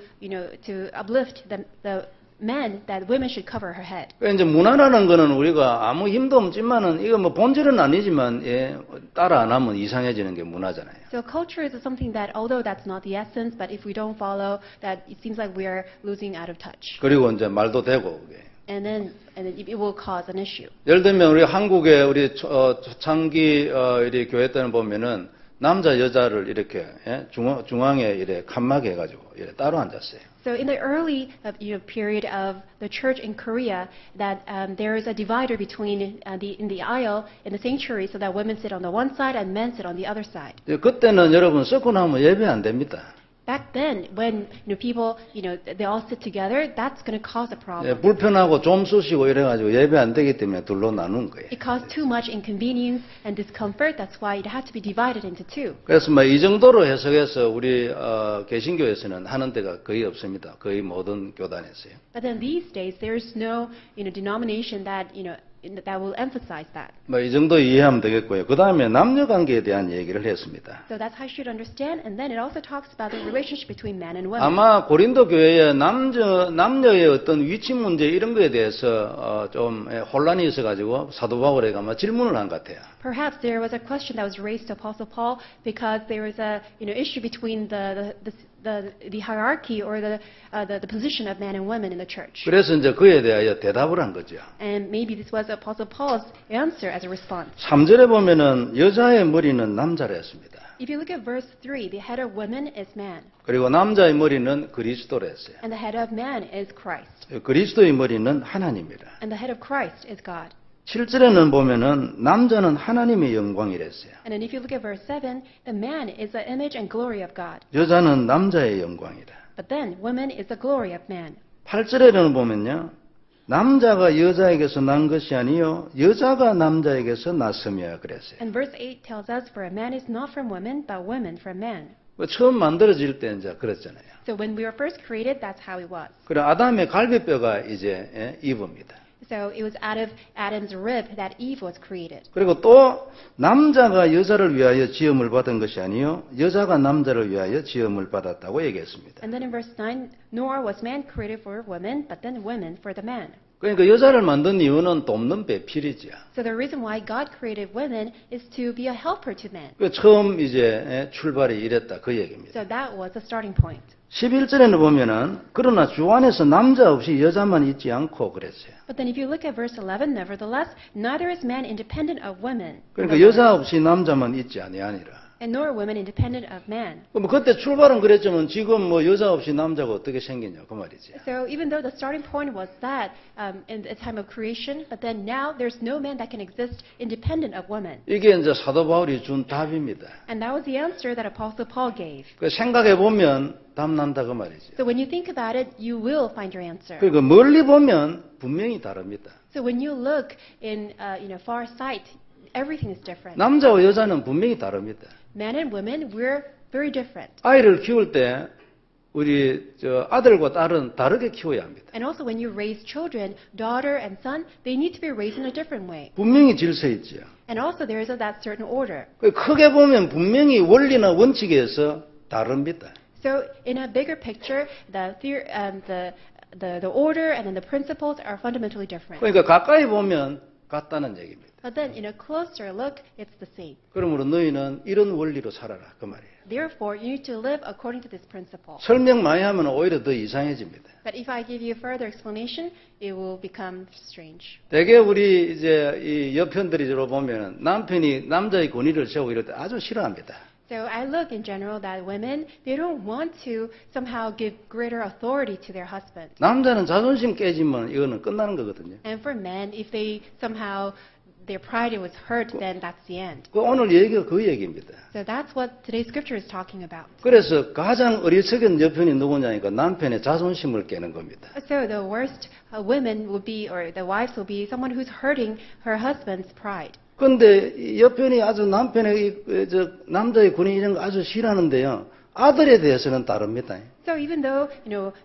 uplift the men, that women should cover her head. 그러니까 이제 문화라는 거는 우리가 아무 힘도 없지만은 이거 본질은 아니지만 따라 안 하면 이상해지는 게 문화잖아요. So culture is something that, although that's not the essence, but if we don't follow, that it seems like we are losing out of touch. 그리고 이제 말도 되고 그게. And then it will cause an issue. 예를 들면 우리 한국의 우리 창기 이리 교회 때는 보면은 남자 여자를 이렇게 중앙에 이렇게 칸막이 해가지고 이렇게 따로 앉았어요. So in the early period of the church in Korea, that there is a divider between in the aisle in the sanctuary, so that women sit on the one side and men sit on the other side. 그때는 여러분 썩고 나면 예배 안 됩니다. Back then, when people, they all sit together, that's going to cause a problem. 불편하고 좀 쑤시고 이래가지고 예배 안 되기 때문에 둘로 나눈 거예요. It caused too much inconvenience and discomfort. That's why it had to be divided into two. 그래서 이 정도로 해석해서 우리 개신교에서는 하는 데가 거의 없습니다. 거의 모든 교단에서요. But then these days, there's no denomination that that will emphasize that. 이 정도 이해하면 되겠고요. 그 다음에 남녀 관계에 대한 얘기를 했습니다. So that's how you should understand. And then it also talks about the relationship between man and women. 아마 고린도 교회에 남녀의 어떤 위치 문제 이런 거에 대해서 좀 혼란이 있어가지고 사도 바울에게 아마 질문을 한 것 같아요. Perhaps there was a question that was raised to Apostle Paul because there was a issue between the hierarchy or the position of men and women in the church. 그래서 이제 그에 대하여 대답을 한 거죠. And maybe this was Apostle Paul's answer as a response. 3절에 보면은 여자의 머리는 남자라 했습니다. If you look at verse 3, the head of women is man, 그리고 남자의 머리는 그리스도라 했어요. and the head of man is Christ, 그리스도의 머리는 하나님이라. and the head of Christ is God. 7절에는 보면은 남자는 하나님의 영광이랬어요. And then if you look at verse 7, the man is the image and glory of God. 여자는 남자의 영광이라. But then woman is the glory of man. 8절에는 보면요. 남자가 여자에게서 난 것이 아니요 여자가 남자에게서 났으며 그랬어요. And verse 8 tells us, for a man is not from woman, but woman from man. 처음 만들어질 때 이제 그랬잖아요. So when we were first created, that's how it was. 그래 아담의 갈비뼈가 이제 이브입니다. So it was out of Adam's rib that Eve was created. 그리고 또 남자가 여자를 위하여 지음을 받은 것이 아니요 여자가 남자를 위하여 지음을 받았다고 얘기했습니다. And then in verse 9, nor was man created for woman, but then woman for the man. 그러니까 여자를 만든 이유는 돕는 배필이죠. So the reason why God created women is to be a helper to men. 그 처음 이제 출발이 이랬다 그 얘기입니다. So that was the starting point. 11절에는 보면은 그러나 주 안에서 남자 없이 여자만 있지 않고 그랬어요. But then if you look at verse 11, nevertheless, neither is man independent of women, 그러니까 여자 없이 남자만 있지 아니하니라. and nor women independent of man. 그럼 그때 출발은 그랬지만 지금 여자 없이 남자가 어떻게 생기냐 그 말이지. So even though the starting point was that in the time of creation, but then now there's no man that can exist independent of woman. 이게 이제 사도 바울이 준 답입니다. And that was the answer that Apostle Paul gave. 그 생각해 보면 답 난다 그 말이지. So when you think about it, you will find your answer. 그리고 멀리 보면 분명히 다릅니다. So when you look in far sight, everything is different. 남자와 여자는 분명히 다릅니다. Men and women, we're very different. 아이를 키울 때 우리 아들과 딸은 다르게 키워야 합니다. And also when you raise children, daughter and son, they need to be raised in a different way. 분명히 질서 있지요. And also there is that certain order. 크게 보면 분명히 원리나 원칙에서 다릅니다. So in a bigger picture, the order and then the principles are fundamentally different. 그러니까 가까이 보면 같다는 얘기입니다. But then in a closer look, it's the same. 그러므로 너희는 이런 원리로 살아라 그 말이에요. Therefore, you need to live according to this principle. 설명 많이 하면 오히려 더 이상해집니다. But if I give you further explanation, it will become strange. 대개 우리 이제 이 여편들이로 보면 남편이 남자의 권위를 세우고 이럴 때 아주 싫어합니다. So I look in general that women, they don't want to somehow give greater authority to their husband. 남자는 자존심 깨지면 이거는 끝나는 거거든요. And for men, if they somehow their pride was hurt, then that's the end. 오늘 얘기가 그 얘기입니다. So that's what today's scripture is talking about. 그래서 가장 어리석은 여편이 누구냐니까 남편의 자존심을 깨는 겁니다. So the worst women would be, or the wives will be someone who's hurting her husband's pride. 그런데 여편이 아주 남편의 남자의 권위 이런 거 아주 싫어하는데요. 아들에 대해서는 다릅니다. So even though,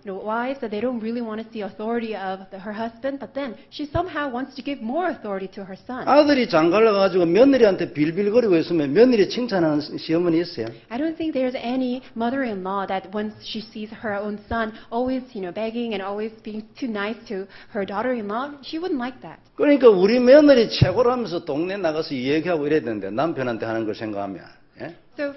wives, that they don't really want to see authority of her husband, but then she somehow wants to give more authority to her son. 아들이 장가를 가가지고 며느리한테 빌빌거리고 있으면 며느리 칭찬하는 시어머니 있어요? I don't think there's any mother-in-law that once she sees her own son always, begging and always being too nice to her daughter-in-law, she wouldn't like that. 그러니까 우리 며느리 최고라면서 동네 나가서 얘기하고 이래야 되는데 남편한테 하는 걸 생각하면 예? So,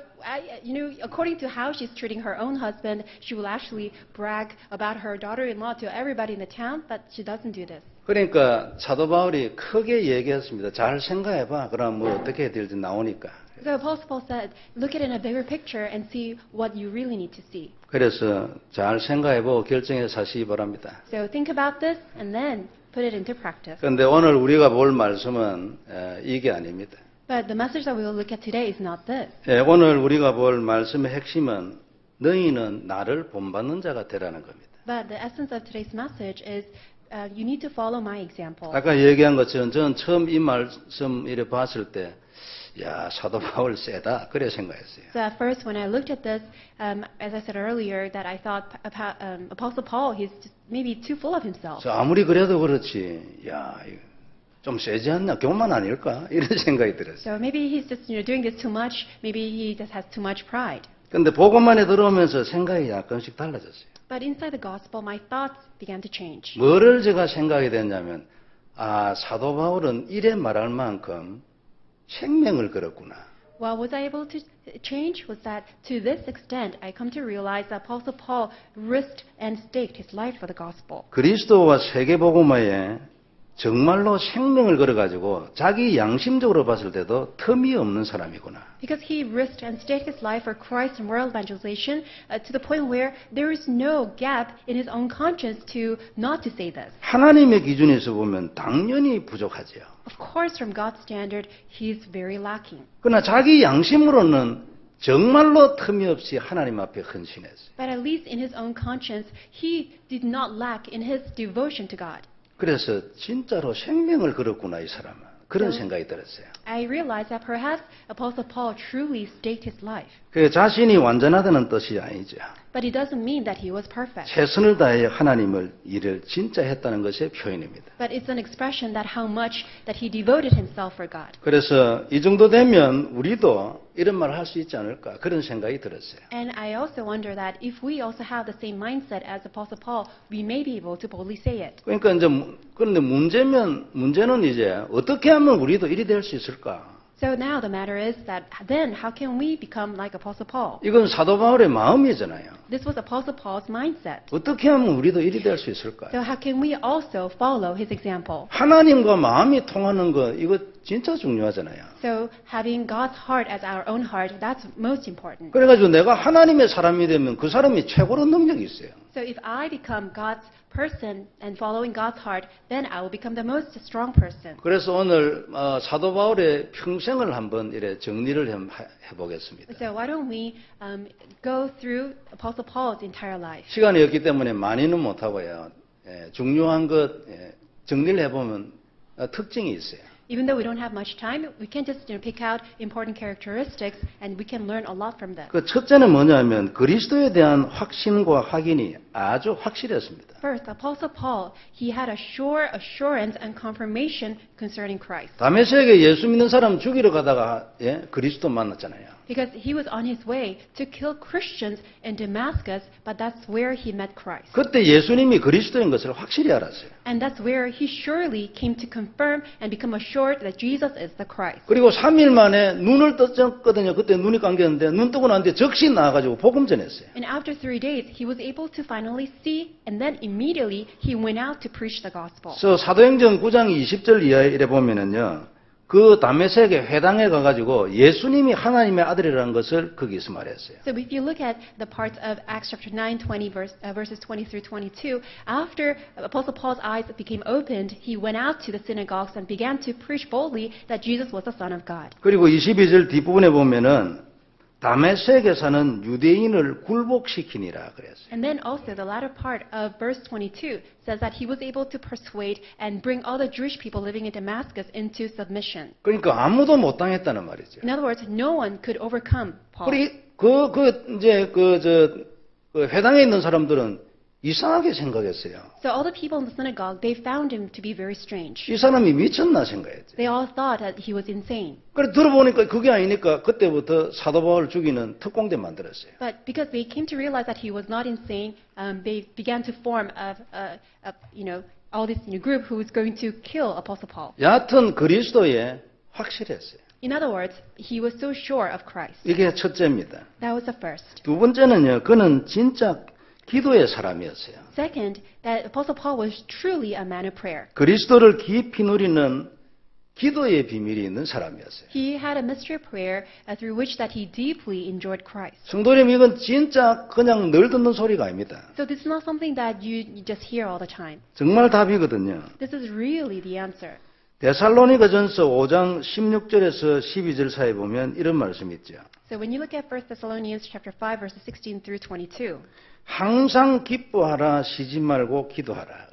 according to how she's treating her own husband, she will actually brag about her daughter-in-law to everybody in the town, but she doesn't do this. 그러니까 사도 바울이 크게 얘기했습니다. 잘 생각해봐. 그럼 뭐 어떻게 해야 될지 나오니까. So Apostle Paul said, look at it in a bigger picture and see what you really need to see. 그래서 잘 생각해보고 결정해서 사시기 바랍니다. So think about this and then put it into practice. 그런데 오늘 우리가 볼 말씀은 이게 아닙니다. But the message that we will look at today is not this. 오늘 우리가 볼 말씀의 핵심은 너희는 나를 본받는 자가 되라는 겁니다. But the essence of today's message is you need to follow my example. 아까 얘기한 것처럼 저는 처음 이 말씀 이래 봤을 때 야, 사도 바울 세다 그래 생각했어요. So at first when I looked at this, as I said earlier, that I thought Apostle Paul, he's just maybe too full of himself. 아무리 그래도 그렇지 야, 이거 좀 세지 않나? 교만 아닐까? 이런 생각이 들었어요. So maybe he's just doing this too much. Maybe he just has too much pride. 근데 복음만에 들어오면서 생각이 약간씩 달라졌어요. But inside the gospel, my thoughts began to change. 뭐를 제가 생각이 됐냐면 사도 바울은 이래 말할 만큼 생명을 걸었구나. What was I able to change was that to this extent, I come to realize that Apostle Paul risked and staked his life for the gospel. 그리스도와 세계복음화에 정말로 생명을 걸어가지고 자기 양심적으로 봤을 때도 틈이 없는 사람이구나. Because he risked and staked his life for Christ and world evangelization to the point where there is no gap in his own conscience to not to say this. 하나님의 기준에서 보면 당연히 부족하지요. Of course, from God's standard, he's very lacking. 그러나 자기 양심으로는 정말로 틈이 없이 하나님 앞에 헌신했어요. But at least in his own conscience, he did not lack in his devotion to God. 그래서 진짜로 생명을 걸었구나 이 사람은. 그런 생각이 들었어요. I realized that perhaps Apostle Paul truly staked his life. 그 자신이 완전하다는 뜻이 아니죠. But it doesn't mean that he was perfect. 최선을 다해 하나님을 일을 진짜 했다는 것의 표현입니다. But it's an expression that how much that he devoted himself for God. 그래서 이 정도 되면 우리도 이런 말을 할 수 있지 않을까 그런 생각이 들었어요. And I also wonder that if we also have the same mindset as Apostle Paul, we may be able to boldly say it. 그러니까 이제 그런데 문제는 이제 어떻게 하면 우리도 이리 될 수 있을까? So now the matter is that then how can we become like Apostle Paul? 이건 사도 바울의 마음이잖아요. This was Apostle Paul's mindset. 어떻게 하면 우리도 이리 될 수 있을까? So how can we also follow his example? 하나님과 마음이 통하는 거 이거 진짜 중요하잖아요. So having God's heart as our own heart, that's most important. 그래가지고 내가 하나님의 사람이 되면 그 사람이 최고로 능력이 있어요. So if I become God's person and following God's heart, then I will become the most strong person. 그래서 오늘 사도 바울의 평생을 한번 이래 정리를 해보겠습니다. So why don't we go through Apostle Paul's entire life? 시간이 없기 때문에 많이는 못하고요. 중요한 것 정리를 해보면 특징이 있어요. Even though we don't have much time, we can just pick out important characteristics and we can learn a lot from them. 그 첫째는 뭐냐면 그리스도에 대한 확신과 확인이 아주 확실했습니다. First, Apostle Paul, he had a sure assurance and confirmation concerning Christ. 다메섹에 예수 믿는 사람 죽이러 가다가 그리스도 만났잖아요. Because he was on his way to kill Christians in Damascus, but that's where he met Christ. 그때 예수님이 그리스도인 것을 확실히 알았어요. And that's where he surely came to confirm and become assured that Jesus is the Christ. 그리고 3일 만에 눈을 떴거든요. 그때 눈이 감겼는데 눈 뜨고 난 뒤에 즉시 나와가지고 복음 전했어요. And after 3 days, he was able to finally see, and then immediately he went out to preach the gospel. 그래서 사도행전 9장 20절 이하에 이래 보면은요. 그 다메섹의 회당에 가가지고 예수님이 하나님의 아들이라는 것을 거기서 말했어요. So if you look at the parts of Acts chapter 9, verses 20 through 22, after Apostle Paul's eyes became opened, he went out to the synagogues and began to preach boldly that Jesus was the Son of God. 그리고 22절 뒷부분에 보면은 다메섹에 사는 유대인을 굴복시키니라 그랬어요. And then also the latter part of verse 22 says that he was able to persuade and bring all the Jewish people living in Damascus into submission. 그러니까 아무도 못 당했다는 말이죠. In other words, no one could overcome Paul. 그 회당에 있는 사람들은 이상하게 생각했어요. So all the people in the synagogue, they found him to be very strange. 이 사람이 미쳤나 생각했죠. They all thought that he was insane. 그래 들어보니까 그게 아니니까 그때부터 사도 바울을 죽이는 특공대 만들었어요. But because they came to realize that he was not insane, they began to form all this group who was going to kill Apostle Paul. 여하튼 그리스도에 확실했어요. In other words, he was so sure of Christ. 이게 첫째입니다. That was the first. 두 번째는요. 그는 진짜 기도의 사람이었어요. Second, that Apostle Paul was truly a man of prayer. 그리스도를 깊이 누리는 기도의 비밀이 있는 사람이었어요. He had a mystery of prayer through which that he deeply enjoyed Christ. 성도님 이건 진짜 그냥 늘 듣는 소리가 아닙니다. So this is not something that you just hear all the time. 정말 답이거든요. This is really the answer. 데살로니가전서 5장 16절에서 12절 사이에 보면 이런 말씀이 있죠. So when you look at 1 Thessalonians chapter 5 verses 16 through 22, 항상 기뻐하라 쉬지 말고 기도하라.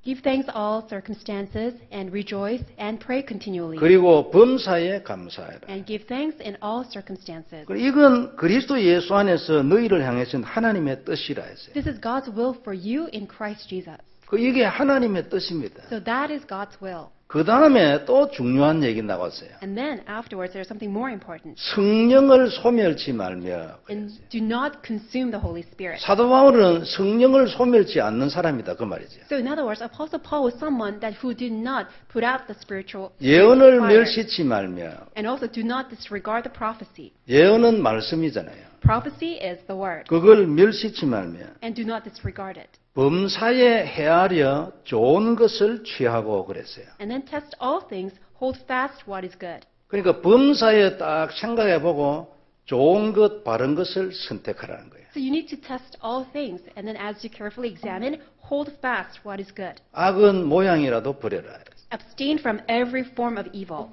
give thanks all circumstances and rejoice and pray continually. 그리고 범사에 감사해라. And give thanks in all circumstances. 이건 그리스도 예수 안에서 너희를 향하신 하나님의 뜻이라 했어요. This is God's will for you in Christ Jesus. 이게 하나님의 뜻입니다. So that is God's will. 그 다음에 또 중요한 얘기 나왔어요. And then afterwards there's something more important. 성령을 소멸치 말며. And do not consume the Holy Spirit. 사도 바울은 성령을 소멸치 않는 사람이다 그 말이죠. So in other words, Apostle Paul was someone that who did not put out the spiritual 예언을 fire. 멸시치 말며. And also do not disregard the prophecy. 예언은 말씀이잖아요. Prophecy is the word. 그걸 멸시치 말며. And do not disregard it. 범사에 헤아려 좋은 것을 취하고 그랬어요. And then test all things, hold fast what is good. 그러니까 범사에 딱 생각해보고 좋은 것, 바른 것을 선택하라는 거예요. So you need to test all things, and then as you carefully examine, hold fast what is good. 악은 모양이라도 버려라. Abstain from every form of evil.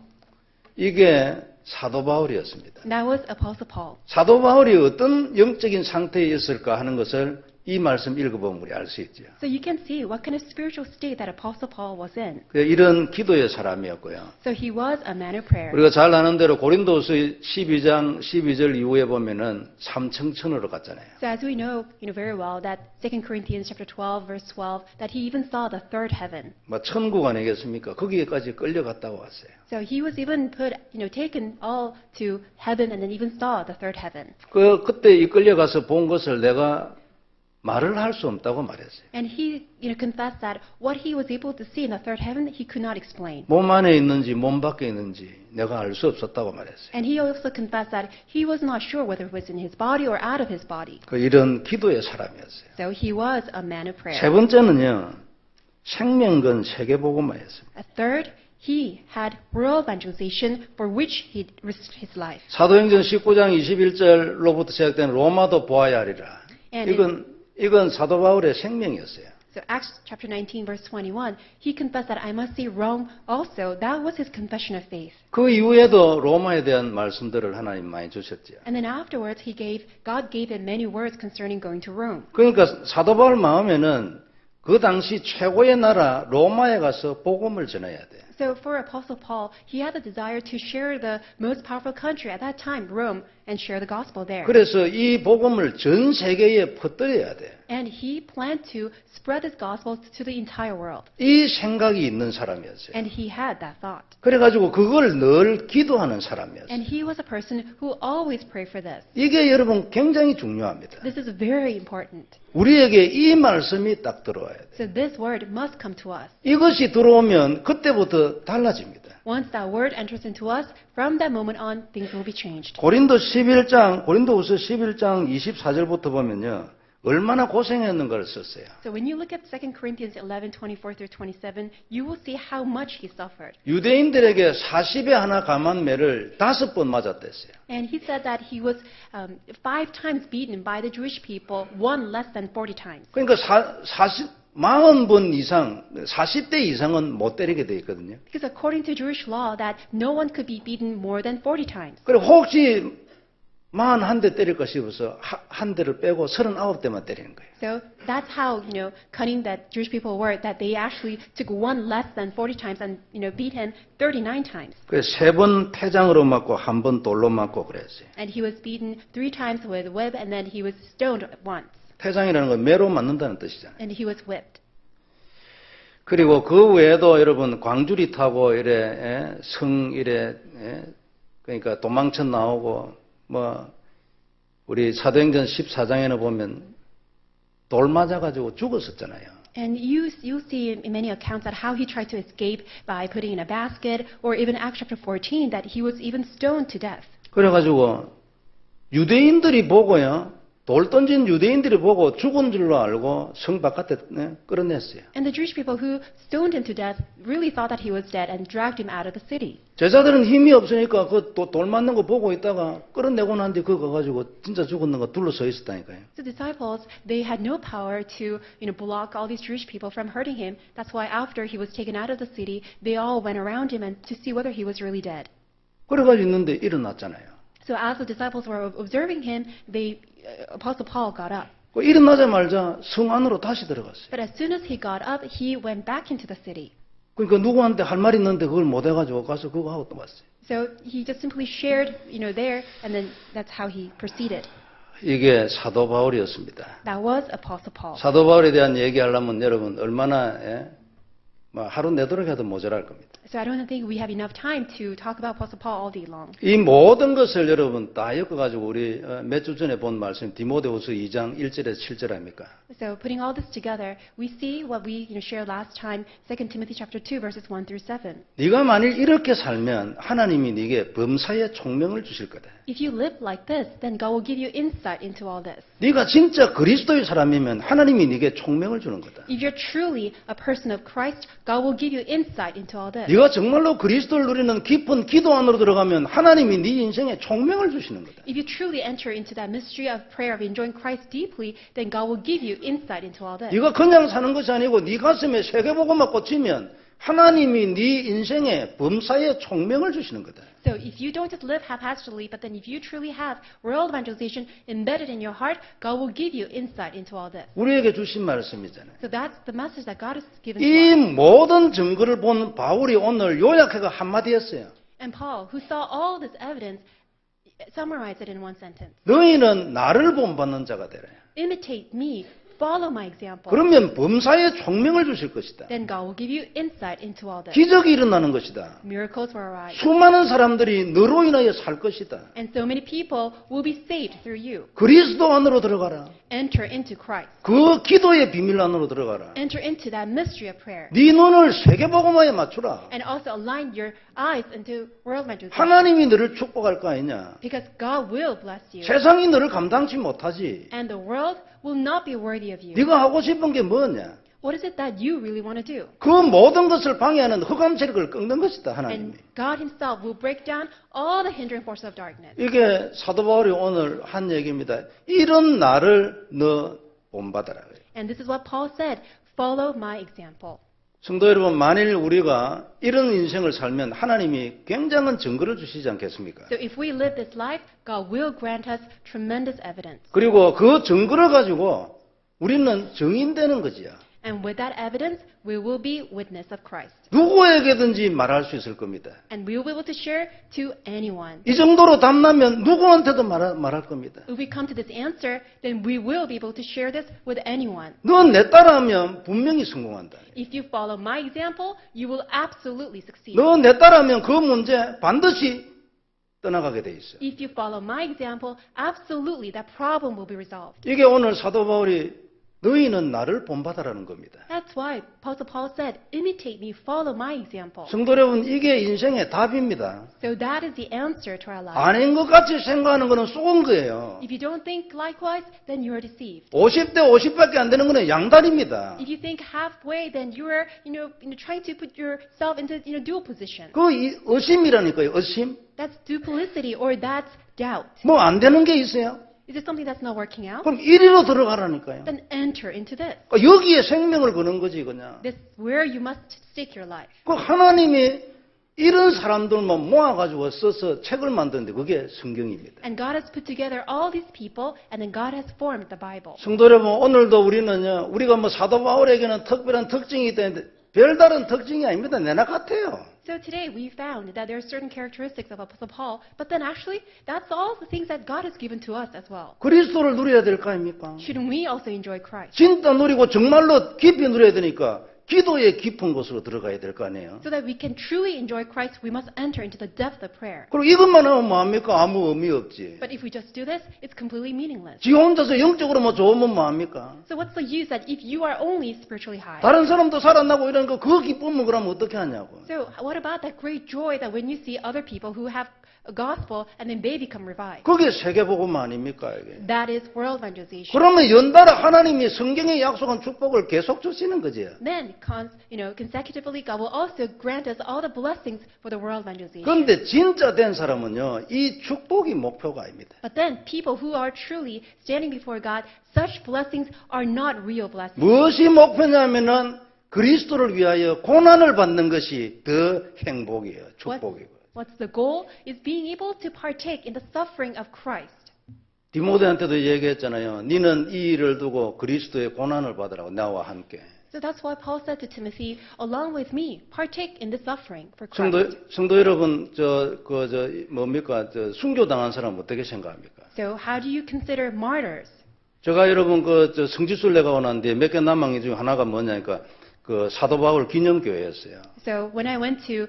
이게 사도 바울이었습니다. That was Apostle Paul. 사도 바울이 어떤 영적인 상태에 있을까 하는 것을 이 말씀 읽어보면 우리 알 수 있죠. So you can see what kind of spiritual state that Apostle Paul was in. 이런 기도의 사람이었고요. So he was a man of prayer. 우리가 잘 아는 대로 고린도서 12장 12절 이후에 보면은 삼청천으로 갔잖아요. So as we know very well that 2 Corinthians chapter 12 verse 12 that he even saw the third heaven. 뭐 천국 아니겠습니까? 거기에까지 끌려갔다고 왔어요. So he was even taken all to heaven and then even saw the third heaven. 그때 이 끌려가서 본 것을 내가 말을 할 수 없다고 말했어요. And he confessed that what he was able to see in the third heaven he could not explain. 몸 안에 있는지 몸 밖에 있는지 내가 알 수 없었다고 말했어요. And he also confessed that he was not sure whether it was in his body or out of his body. 이런 기도의 사람이었어요. So he was a man of prayer. 세 번째는요. 생명건 세계복음화였습니다. A third, he had world evangelization for which he risked his life. 사도행전 19장 21절로부터 시작된 로마도 보아야 하리라. 이건 사도 바울의 생명이었어요. So Acts chapter 19 verse 21, he confessed that I must see Rome also. That was his confession of faith. 그 이후에도 로마에 대한 말씀들을 하나님 많이 주셨죠. And then afterwards God gave him many words concerning going to Rome. 그러니까 사도 바울 마음에는 그 당시 최고의 나라 로마에 가서 복음을 전해야 돼. So for Apostle Paul, he had the desire to share the most powerful country at that time, Rome, and share the gospel there. 그래서 이 복음을 전 세계에 퍼뜨려야 돼. And he planned to spread this gospel to the entire world. 이 생각이 있는 사람이었어요. And he had that thought. 그래가지고 그걸 늘 기도하는 사람이었어요. And he was a person who always prayed for this. 이게 여러분 굉장히 중요합니다. This is very important. 우리에게 이 말씀이 딱 들어와야 돼. So this word must come to us. 이것이 들어오면 그때부터 달라집니다. Once that word enters into us, from that moment on, things will be changed. 고린도후서 11장 24절부터 보면요. 얼마나 고생했는가를 썼어요. So when you look at 2 Corinthians 11:24 through 27, you will see how much he suffered. 유대인들에게 40에 하나 감한 매를 5번 맞았댔어요. And he said that he was 5 times beaten by the Jewish people, one less than 40 times. 그러니까 40번 이상, 40대 이상은 못 때리게 돼 있거든요. Because according to Jewish law, that no one could be beaten more than 40 times. 그리고 혹시 41대 때릴까 싶어서 한 대를 빼고 39대만 때리는 거예요. So that's how, cunning that Jewish people were, that they actually took one less than 40 times and, beat him 39 times. 그래서 3번 태장으로 맞고 1번 돌로 맞고 그랬어요. And he was beaten 3 times with a whip, and then he was stoned once. 태장이라는 건 매로 맞는다는 뜻이잖아요. And he was whipped. 그리고 그 외에도 여러분 광주리 타고 이래 성 이래 그러니까 도망쳐 나오고 뭐 우리 사도행전 14장에는 보면 돌 맞아가지고 죽었었잖아요. And you'll see in many accounts that how he tried to escape by putting in a basket, or even Acts chapter 14 that he was even stoned to death. 그래가지고 유대인들이 보고요. 돌 던진 유대인들이 보고 죽은 줄로 알고 성 바깥에 끌어냈어요. And the Jewish people who stoned him to death really thought that he was dead and dragged him out of the city. 제자들은 힘이 없으니까 그 돌 맞는 거 보고 있다가 끌어내고 난 뒤 그거 가지고 진짜 죽었는 거 둘러서 있었다니까요. So the disciples, they had no power to, block all these Jewish people from hurting him. That's why after he was taken out of the city, they all went around him and to see whether he was really dead. 그래가지고 있는데 일어났잖아요. So as the disciples were observing him, Apostle Paul got up. 일어나자마자 성 안으로 다시 들어갔어요. But as soon as he got up, he went back into the city. 그러니까 누구한테 할 말이 있는데 그걸 못 해가지고 가서 그거 하고 또 왔어요. So he just simply shared, there, and then that's how he proceeded. 이게 사도 바울이었습니다. That was Apostle Paul. 사도 바울에 대한 얘기하려면 여러분 얼마나 하루 내도록 해도 모자랄 겁니다. So I don't think we have enough time to talk about Apostle Paul all day long. 이 모든 것을 여러분 다 엮어가지고 우리 몇 주 전에 본 말씀 디모데후서 2장 1절에서 7절 아닙니까? So putting all this together, we see what we shared last time, 2 Timothy chapter 2 verses 1 through 7. 네가 만일 이렇게 살면 하나님이 네게 범사에 총명을 주실 거다. If you live like this, then God will give you insight into all this. 네가 진짜 그리스도의 사람이면 하나님이 네게 총명을 주는 거다. If you're truly a person of Christ, God will give you insight into all this. 네가 정말로 그리스도를 누리는 깊은 기도 안으로 들어가면 하나님이 네 인생에 총명을 주시는 거다. If you truly enter into that mystery of prayer, of enjoying Christ deeply, then God will give you insight into all this. 네가 그냥 사는 것이 아니고 네 가슴에 세계복음만 꽂히면 하나님이 네 인생에 범사에 총명을 주시는 거다. So if you don't just live haphazardly, but then if you truly have world evangelization embedded in your heart, God will give you insight into all this. 우리에게 주신 말씀이잖아요. So that's the message that God has given to 이 us. 모든 증거를 본 바울이 오늘 요약해가 한마디 했어요. And Paul, who saw all this evidence, summarized it in one sentence. 너희는 나를 본받는 자가 되라. Imitate me, follow my example. 그러면 범사에 총명을 주실 것이다. Then God will give you insight into all this. 기적이 일어나는 것이다. Miracles will arise. 수많은 사람들이 너로 인하여 살 것이다. And so many people will be saved through you. 그리스도 안으로 들어가라. Enter into Christ. 그 기도의 비밀 안으로 들어가라. Enter into that mystery of prayer. 네 눈을 세계복음화에 맞추라. And also align your eyes into world evangelization. 하나님이 너를 축복할 거 아니냐. Because God will bless you. 세상이 너를 감당치 못하지. And the world will not be worthy of you. 네가 하고 싶은 게 뭐냐. What is it that you really want to do? 그 모든 것을 방해하는 흑암 세력을 꺾는 것이다. 하나님이. And God himself will break down all the hindering forces of darkness. 이게 사도 바울이 오늘 한 얘기입니다. 이런 나를 너 본받아라. And this is what Paul said, follow my example. 성도 여러분, 만일 우리가 이런 인생을 살면 하나님이 굉장한 증거를 주시지 않겠습니까? So if we live this life, God will grant us tremendous evidence. 그리고 그 증거를 가지고 우리는 증인되는 거지요. And with that evidence, we will be witness of Christ. 누구에게든지 말할 수 있을 겁니다. And we will be able to share to anyone. 이 정도로 담나면 누구한테도 말할 겁니다. If we come to this answer, then we will be able to share this with anyone. 넌 내 따라하면 분명히 성공한다. If you follow my example, you will absolutely succeed. 너 내 따라하면 그 문제 반드시 떠나가게 돼 있어. If you follow my example, absolutely that problem will be resolved. 이게 오늘 사도 바울이 너희는 나를 본받아라는 겁니다. That's why Apostle Paul said, imitate me, follow my example. 성도 여러분, 이게 인생의 답입니다. So that is the answer to our life. 아닌 것 같이 생각하는 것은 속은 거예요. If you don't think likewise, then you are deceived. 50대 50밖에 안 되는 것은 양다리입니다. If you think halfway, then you are, trying to put yourself into, dual position. 그 의심이라니까요, 의심. That's duplicity or that's doubt. 뭐 안 되는 게 있어요? Is it something that's not working out? 그럼 이리로 들어가라니까요. Then enter into this. 여기에 생명을 거는 거지, 그냥. This is where you must stick your life. 그 하나님이 이런 사람들만 모아가지고 써서 책을 만드는데 그게 성경입니다. And God has put together all these people, and then God has formed the Bible. 성도 여러분, 오늘도 우리는요, 우리가 뭐 사도 바울에게는 특별한 특징이 있다는데 별다른 특징이 아닙니다. 내나 같아요. So today we found that there are certain characteristics of Apostle Paul, but then actually that's all the things that God has given to us as well. 그리스도를 누려야 될 거 아닙니까? Shouldn't we also enjoy Christ? 진짜 누리고 정말로 깊이 누려야 되니까 기도의 깊은 곳으로 들어가야 될 거 아니에요. So that we can truly enjoy Christ, we must enter into the depth of prayer. 그리고 이것만 하면 뭐합니까? 아무 의미 없지. But if we just do this, it's completely meaningless. 지 혼자서 영적으로 뭐 좋으면 뭐합니까? So what's the use that if you are only spiritually high? 다른 사람도 살아나고 이런 거 그 기쁨을 그러면 어떻게 하냐고. So what about that great joy that when you see other people who have a gospel and then they become revived? 그게 세계복음 아닙니까 이게? That is world evangelization. 그러면 연달아 하나님이 성경에 약속한 축복을 계속 주시는 거지. Then, consecutively, God will also grant us all the blessings for the world evangelization. 그런데 진짜 된 사람은요, 이 축복이 목표가 아닙니다. But then, people who are truly standing before God, such blessings are not real blessings. 무엇이 목표냐면은 그리스도를 위하여 고난을 받는 것이 더 행복이에요, 축복이고. What's the goal? Is being able to partake in the suffering of Christ. 디모데한테도 얘기했잖아요. 니는 이 일을 두고 그리스도의 고난을 받으라고 나와 함께. So that's why Paul said to Timothy, along with me, partake in the suffering for Christ. 성도 여러분, 순교당한 사람 어떻게 생각합니까? So how do you consider martyrs? 제가 여러분 성지순례 가고 난뒤에 몇 개 남은 중에 하나가 뭐냐니까 그 사도 바울 기념교회였어요. So when I went to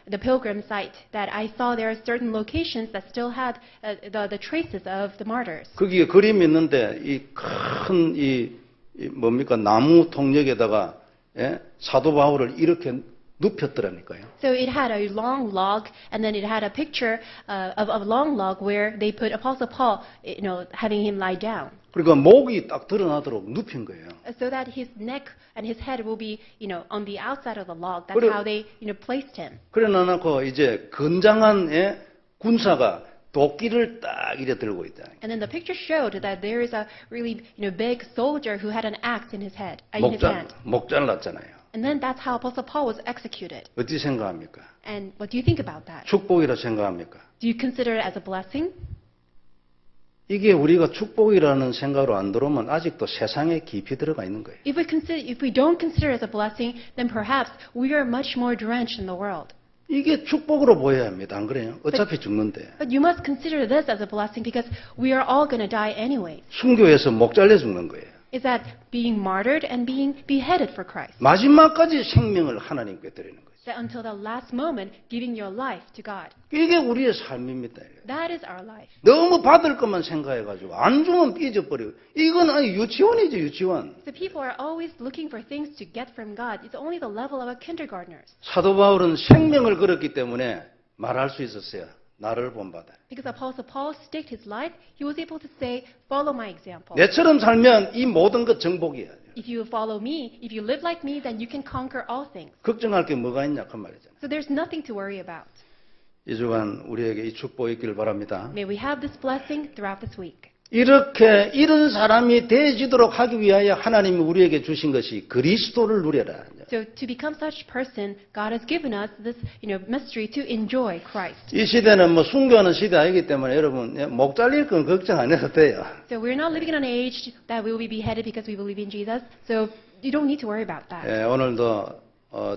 the pilgrim site, that I saw there are certain locations that still had the traces of the martyrs. 거기에 그림이 있는데 이 큰 나무 통역에다가 사도 바울을 이렇게 눕혔더라니까요. So it had a long log, and then it had a picture of a long log where they put Apostle Paul, having him lie down. 그러니까 목이 딱 드러나도록 눕힌 거예요. So that his neck and his head will be, on the outside of the log. That's 그래- how they, placed him. 그래 놔놓고 이제 건장한 군사가 도끼를 딱 이래 들고 있다. And then the picture showed that there is a really, big soldier who had an axe in his hand. 목 잘랐잖아요. And then that's how Apostle Paul was executed. 어찌 생각합니까? And what do you think about that? 축복이라 생각합니까? Do you consider it as a blessing? 이게 우리가 축복이라는 생각으로 안 들어오면 아직도 세상에 깊이 들어가 있는 거예요. If we don't consider it as a blessing, then perhaps we are much more drenched in the world. 이게 축복으로 보여야 합니다. 안 그래요? 어차피 죽는데. But you must consider this as a blessing because we are all going to die anyway. 순교에서 목 잘려 죽는 거예요. Is that being martyred and being beheaded for Christ? 마지막까지 생명을 하나님께 드리는 거죠. That until the last moment, giving your life to God. 이게 우리의 삶입니다. That is our life. 너무 받을 것만 생각해가지고 안 주면 삐져버리고. 이건 아니 유치원이죠, 유치원. So people are always looking for things to get from God. It's only the level of a kindergartners. 사도 바울은 생명을 걸었기 때문에 말할 수 있었어요. 나를 본받아. Because Apostle Paul staked his life, he was able to say, follow my example. 내처럼 살면 이 모든 것 정복이야. If you follow me, if you live like me, then you can conquer all things. 걱정할 게 뭐가 있냐 그 말이잖아요. So there's nothing to worry about. 이 주간 우리에게 이 축복이 있기를 바랍니다. May we have this blessing throughout this week. 이렇게 이런 사람이 되어지도록 하기 위하여 하나님이 우리에게 주신 것이 그리스도를 누려라. So to become such person, God has given us this, mystery to enjoy Christ. 이 시대는 뭐 순교하는 시대 아니기 때문에 여러분 목 잘릴 건 걱정 안 해도 돼요. So we're not living in an age that we will be beheaded because we believe in Jesus. So you don't need to worry about that. 오늘도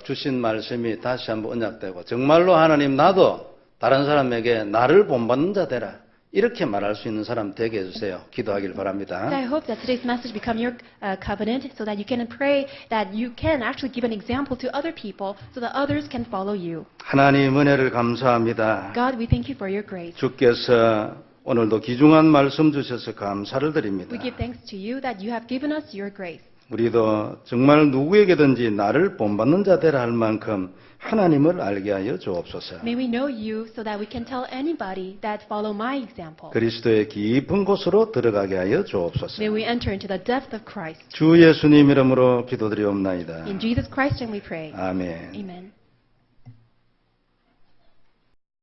주신 말씀이 다시 한번 언약되고 정말로 하나님 나도 다른 사람에게 나를 본받는 자 되라. 이렇게 말할 수 있는 사람 되게 해주세요. 기도하길 바랍니다. So I hope that today's message become your covenant so that you can pray that you can actually give an example to other people so that others can follow you. 하나님 은혜를 감사합니다. God, we thank you for your grace. 주께서 오늘도 귀중한 말씀 주셔서 감사를 드립니다. We give thanks to you that you have given us your grace. 우리도 정말 누구에게든지 나를 본받는 자 되라 할 만큼 하나님을 알게 하여 주옵소서. May we know you so that we can tell anybody that follow my example. 그리스도의 깊은 곳으로 들어가게 하여 주옵소서. May we enter into the depth of Christ. 주 예수님 이름으로 기도드리옵나이다. In Jesus Christ and we pray. 아멘. Amen.